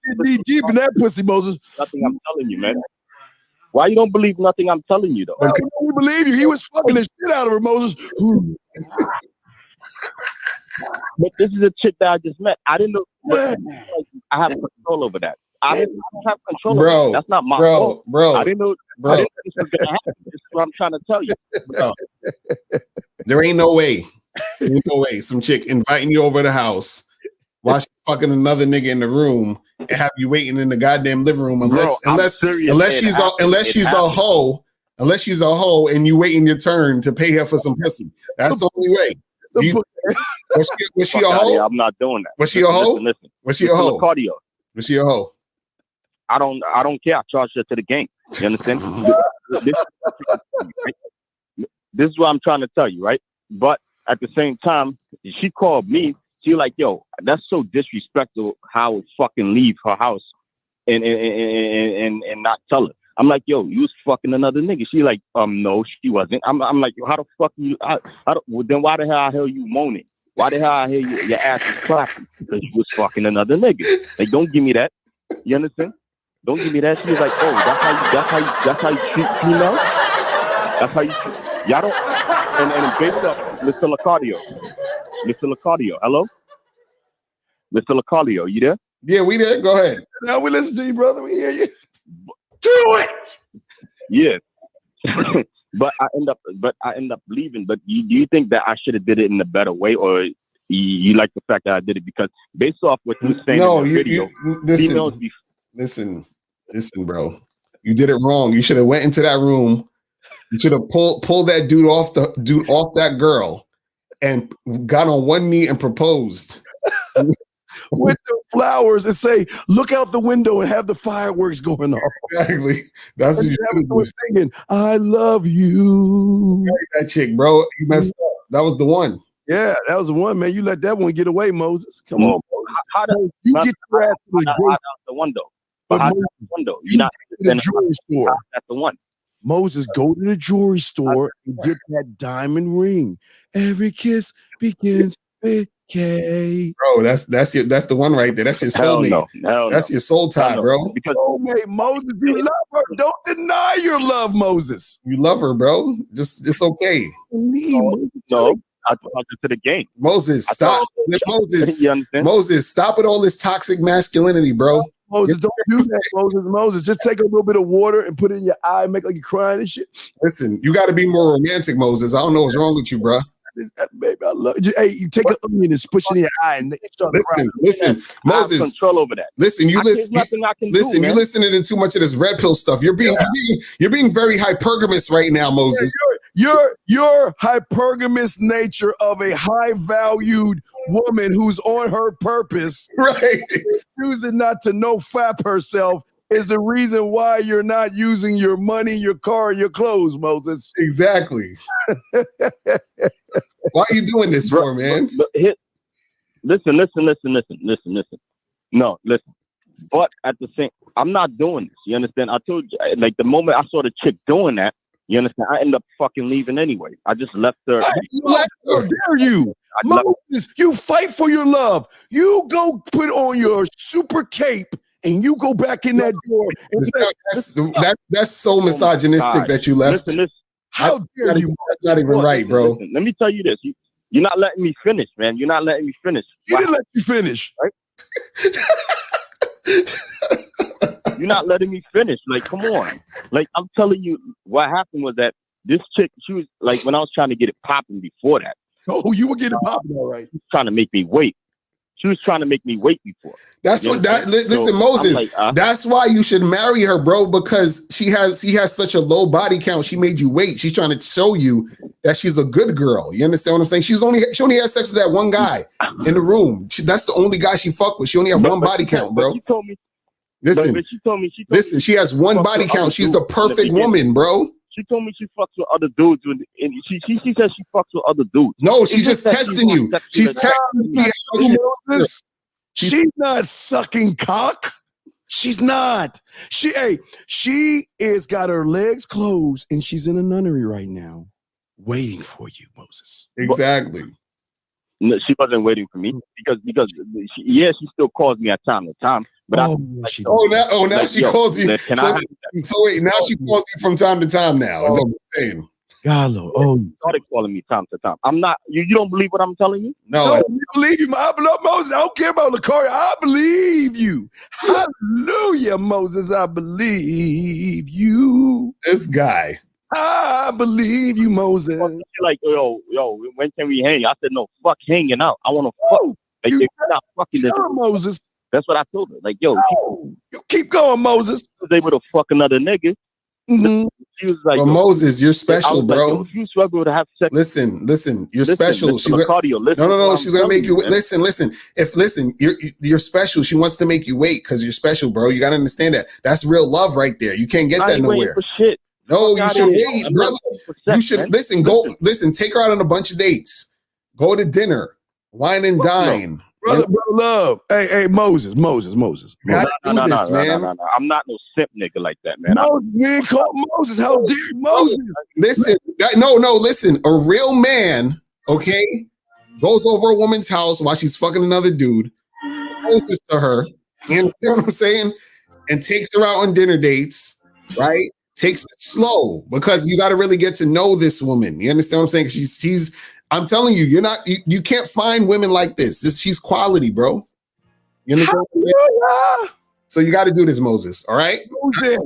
Deep in that pussy, Moses. Nothing I'm telling you, man. Why you don't believe nothing I'm telling you, though? I don't believe you. He was fucking the shit out of her, Moses. But this is a chick that I just met. I didn't know. I have control over that. I don't have control over that. That's not my fault. Bro. I didn't know this was gonna happen. This is what I'm trying to tell you. Bro. There ain't no way. Some chick inviting you over the house while she's fucking another nigga in the room and have you waiting in the goddamn living room unless she's a hoe and you waiting your turn to pay her for some pussy. That's the only way. Was she a hoe? I'm not doing that. Was she a hoe? Listen. Was she a hoe? Locario. Was she a hoe? I don't care. I charge her to the game. You understand? This is what I'm trying to tell you, right? But at the same time, she called me. She like, yo, that's so disrespectful how I fucking leave her house and not tell her. I'm like, yo, you was fucking another nigga. She like, no, she wasn't. I'm like, how the fuck you? Then why the hell are you moaning? Why the hell I hear your ass is clapping? Because you was fucking another nigga. Like, don't give me that. You understand? Don't give me that. She was like, oh, that's how you treat females? That's how you treat. Y'all don't. And based up, Mr. Locario. Hello? Mr. Locario, you there? Yeah, we there. Go ahead. Now we listen to you, brother. We hear you. Do it. Yeah. But I end up leaving. But do you think that I should have did it in a better way, or you like the fact that I did it because based off what you were saying in the video, listen, bro. You did it wrong. You should have went into that room. You should have pulled that dude off that girl and got on one knee and proposed. With the flowers and say, look out the window and have the fireworks going off. Exactly. That's what you singing. I love you. That chick, bro. You messed up. That was the one. Yeah, that was the one, man. You let that one get away, Moses. Come on, Moses. How you get your ass to the out the window. But out the window. You're not the jewelry store. That's the one. Moses, go to the jewelry store and get that diamond ring. Every kiss begins Okay. Bro, that's the one right there. That's your soulmate. That's your soul tie, bro. Because soulmate Moses, you love her. Don't deny your love, Moses. You love her, bro. Just it's okay. No, I talked to the game. Moses, stop. Moses, stop with all this toxic masculinity, bro. Moses, don't do that, Moses. Just take a little bit of water and put it in your eye, make like you're crying and shit. Listen, you got to be more romantic, Moses. I don't know what's wrong with you, bro. Baby, I love you. Hey, you take an onion and push it in your eye and start crying. Listen, Moses. I have control over that. Listen, you listen. Nothing I can Listen, do, you're listening to too much of this red pill stuff. You're being very hypergamous right now, Moses. Your hypergamous nature of a high valued woman who's on her purpose, right, choosing not to no fap herself, is the reason why you're not using your money, your car, your clothes, Moses. Exactly. Why are you doing this for, man? Listen. No, listen. But at the same, I'm not doing this. You understand? I told you, like the moment I saw the chick doing that, you understand? I ended up fucking leaving anyway. I just left her. How dare you? Moses, you fight for your love. You go put on your super cape and you go back in that door. That's so misogynistic that you left. How dare you? That's not even right, bro. Listen, let me tell you this. You're not letting me finish, man. You're not letting me finish. You didn't let you finish. Right? You're not letting me finish. Like, come on. Like, I'm telling you, what happened was that this chick, she was like, when I was trying to get it popping before that. Oh, you were getting popping, all right. She was trying to make me wait. She was trying to make me wait before. That's what that. Listen, Moses. Like, that's why you should marry her, bro. Because she has such a low body count. She made you wait. She's trying to show you that she's a good girl. You understand what I'm saying? She only had sex with that one guy in the room. That's the only guy she fucked with. She only had one body count, bro. She told me. Listen, but she told me. Listen, she has one body count. She's the perfect woman, bro. She told me she fucks with other dudes, and she says she fucks with other dudes. No, she's just testing you. She's testing you. She's not sucking cock. She's not. She is got her legs closed and she's in a nunnery right now, waiting for you, Moses. Exactly. No, she wasn't waiting for me because she still calls me at time to time. But now she calls you. So wait, now she calls you from time to time. Now is that what you're saying? God, you started calling me time to time. I'm not. You don't believe what I'm telling you? No, I believe you. I believe Moses. I don't care about Locario. I believe you. Hallelujah, Moses. I believe you. This guy. I believe you, Moses. She's like, yo, when can we hang? I said, no, fuck hanging out. I want to fuck. Like, you're not fucking this. Moses. That's what I told her. Like, yo, you keep going, Moses. I was able to fuck another nigga. Mm-hmm. She was like, well, Moses, you're special, bro. Like, if you struggle to have sex, listen, you're special. She's Locario, no. She's gonna make you listen. You're special. She wants to make you wait because you're special, bro. You gotta understand that. That's real love right there. You can't get that nowhere. For shit. No, you should wait, brother. You should listen. Take her out on a bunch of dates. Go to dinner, wine and dine. Brother love. Hey, Moses. No. I'm not no simp nigga like that, man. Man, call Moses. How dare you, Moses? Listen, listen. A real man, okay, goes over a woman's house while she's fucking another dude, closest to her, you know what I'm saying? And takes her out on dinner dates, right? Takes it slow because you got to really get to know this woman. You understand what I'm saying? She's I'm telling you, you can't find women like this. She's quality, bro. You understand? So you got to do this, Moses. All right? Let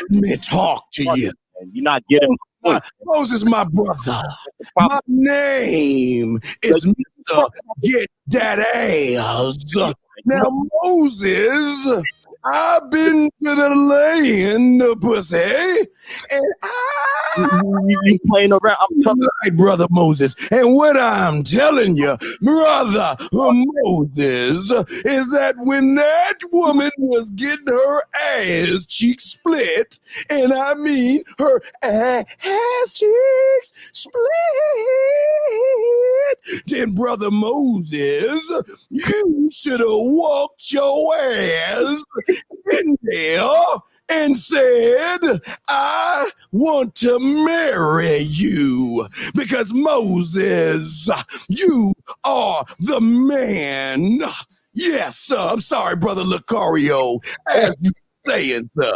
me talk to you. You're not getting Moses, my brother. My name is Mr. Get That Ass. Now, Moses, I've been to the land, pussy, and you playing around. I'm talking right, brother Moses. And what I'm telling you, brother Moses, is that when that woman was getting her ass cheeks split, and I mean her ass cheeks split, then brother Moses, you should have walked your ass in there and said, I want to marry you because Moses, you are the man. Yes, sir. I'm sorry, brother Locario. As you saying, sir.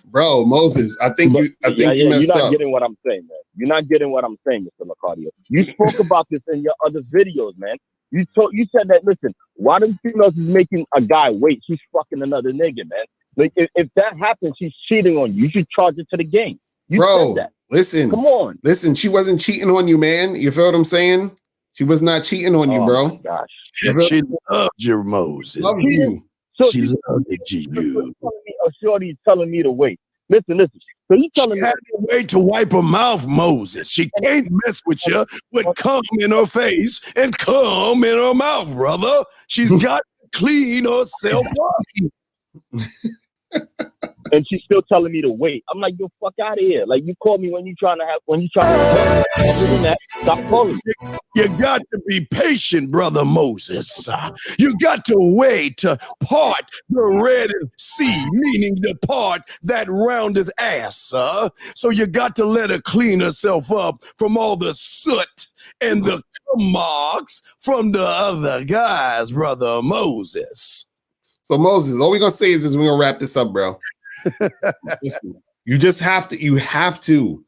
Bro, Moses, I think you messed you're not up. getting what I'm saying, man. You're not getting what I'm saying, Mr. Locario. You spoke about this in your other videos, man. You said that, listen, why them females is making a guy wait? She's fucking another nigga, man. Like, if that happens, she's cheating on you. You should charge it to the game. You Bro, said that. Listen. Come on. Listen, she wasn't cheating on you, man. You feel what I'm saying? She was not cheating on you, bro. Oh, my gosh. She loved you, Moses. Loved you. So she loved you. A shorty's telling me to wait. Listen. So you telling she me had to wait to wipe her mouth, Moses. She can't mess with you with cum in her face and cum in her mouth, brother. She's got to clean herself up. And she's still telling me to wait. I'm like, yo, fuck out of here. Like, you call me when you trying to other than that, stop calling me. You got to be patient, brother Moses. You got to wait to part the Red Sea, meaning the part that roundeth ass, sir. So you got to let her clean herself up from all the soot and the marks from the other guys, brother Moses. So Moses, all we're gonna say is this: we're gonna wrap this up, bro. Listen, you have to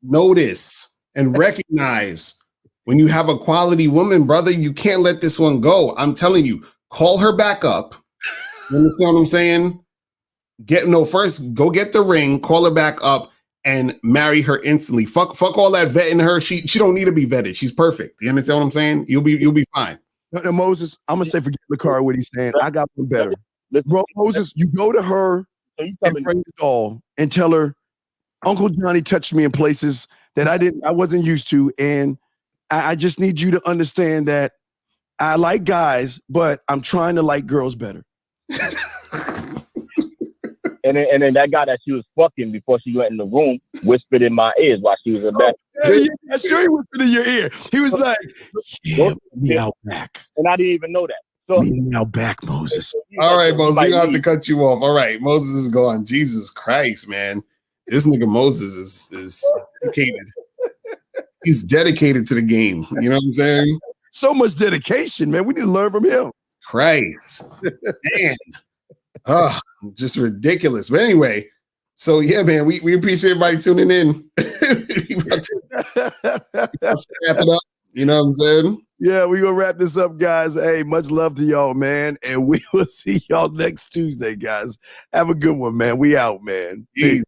notice and recognize when you have a quality woman, brother. You can't let this one go. I'm telling you, call her back up. You understand what I'm saying? First go get the ring, call her back up, and marry her instantly. Fuck all that vetting her. She don't need to be vetted. She's perfect. You understand what I'm saying? You'll be fine. No, Moses, I'm gonna say forget the car. What he's saying, I got one better, bro. Moses, you go to her and bring the doll and tell her, Uncle Johnny touched me in places that I wasn't used to, and I just need you to understand that I like guys, but I'm trying to like girls better. And then that guy that she was fucking before she went in the room whispered in my ears while she was in bed. Yeah, sure he whispered in your ear. He was like, yeah, me out back. And I didn't even know that. So, me out back, Moses. All right, Moses, we have to cut you off. All right, Moses is gone. Jesus Christ, man. This nigga Moses is dedicated. He's dedicated to the game. You know what I'm saying? So much dedication, man. We need to learn from him. Christ. Man. Just ridiculous. But anyway, so yeah, man, we appreciate everybody tuning in. Wrap it up. You know what I'm saying? Yeah, we're gonna wrap this up, guys. Hey, much love to y'all, man. And we will see y'all next Tuesday, guys. Have a good one, man. We out, man. Peace.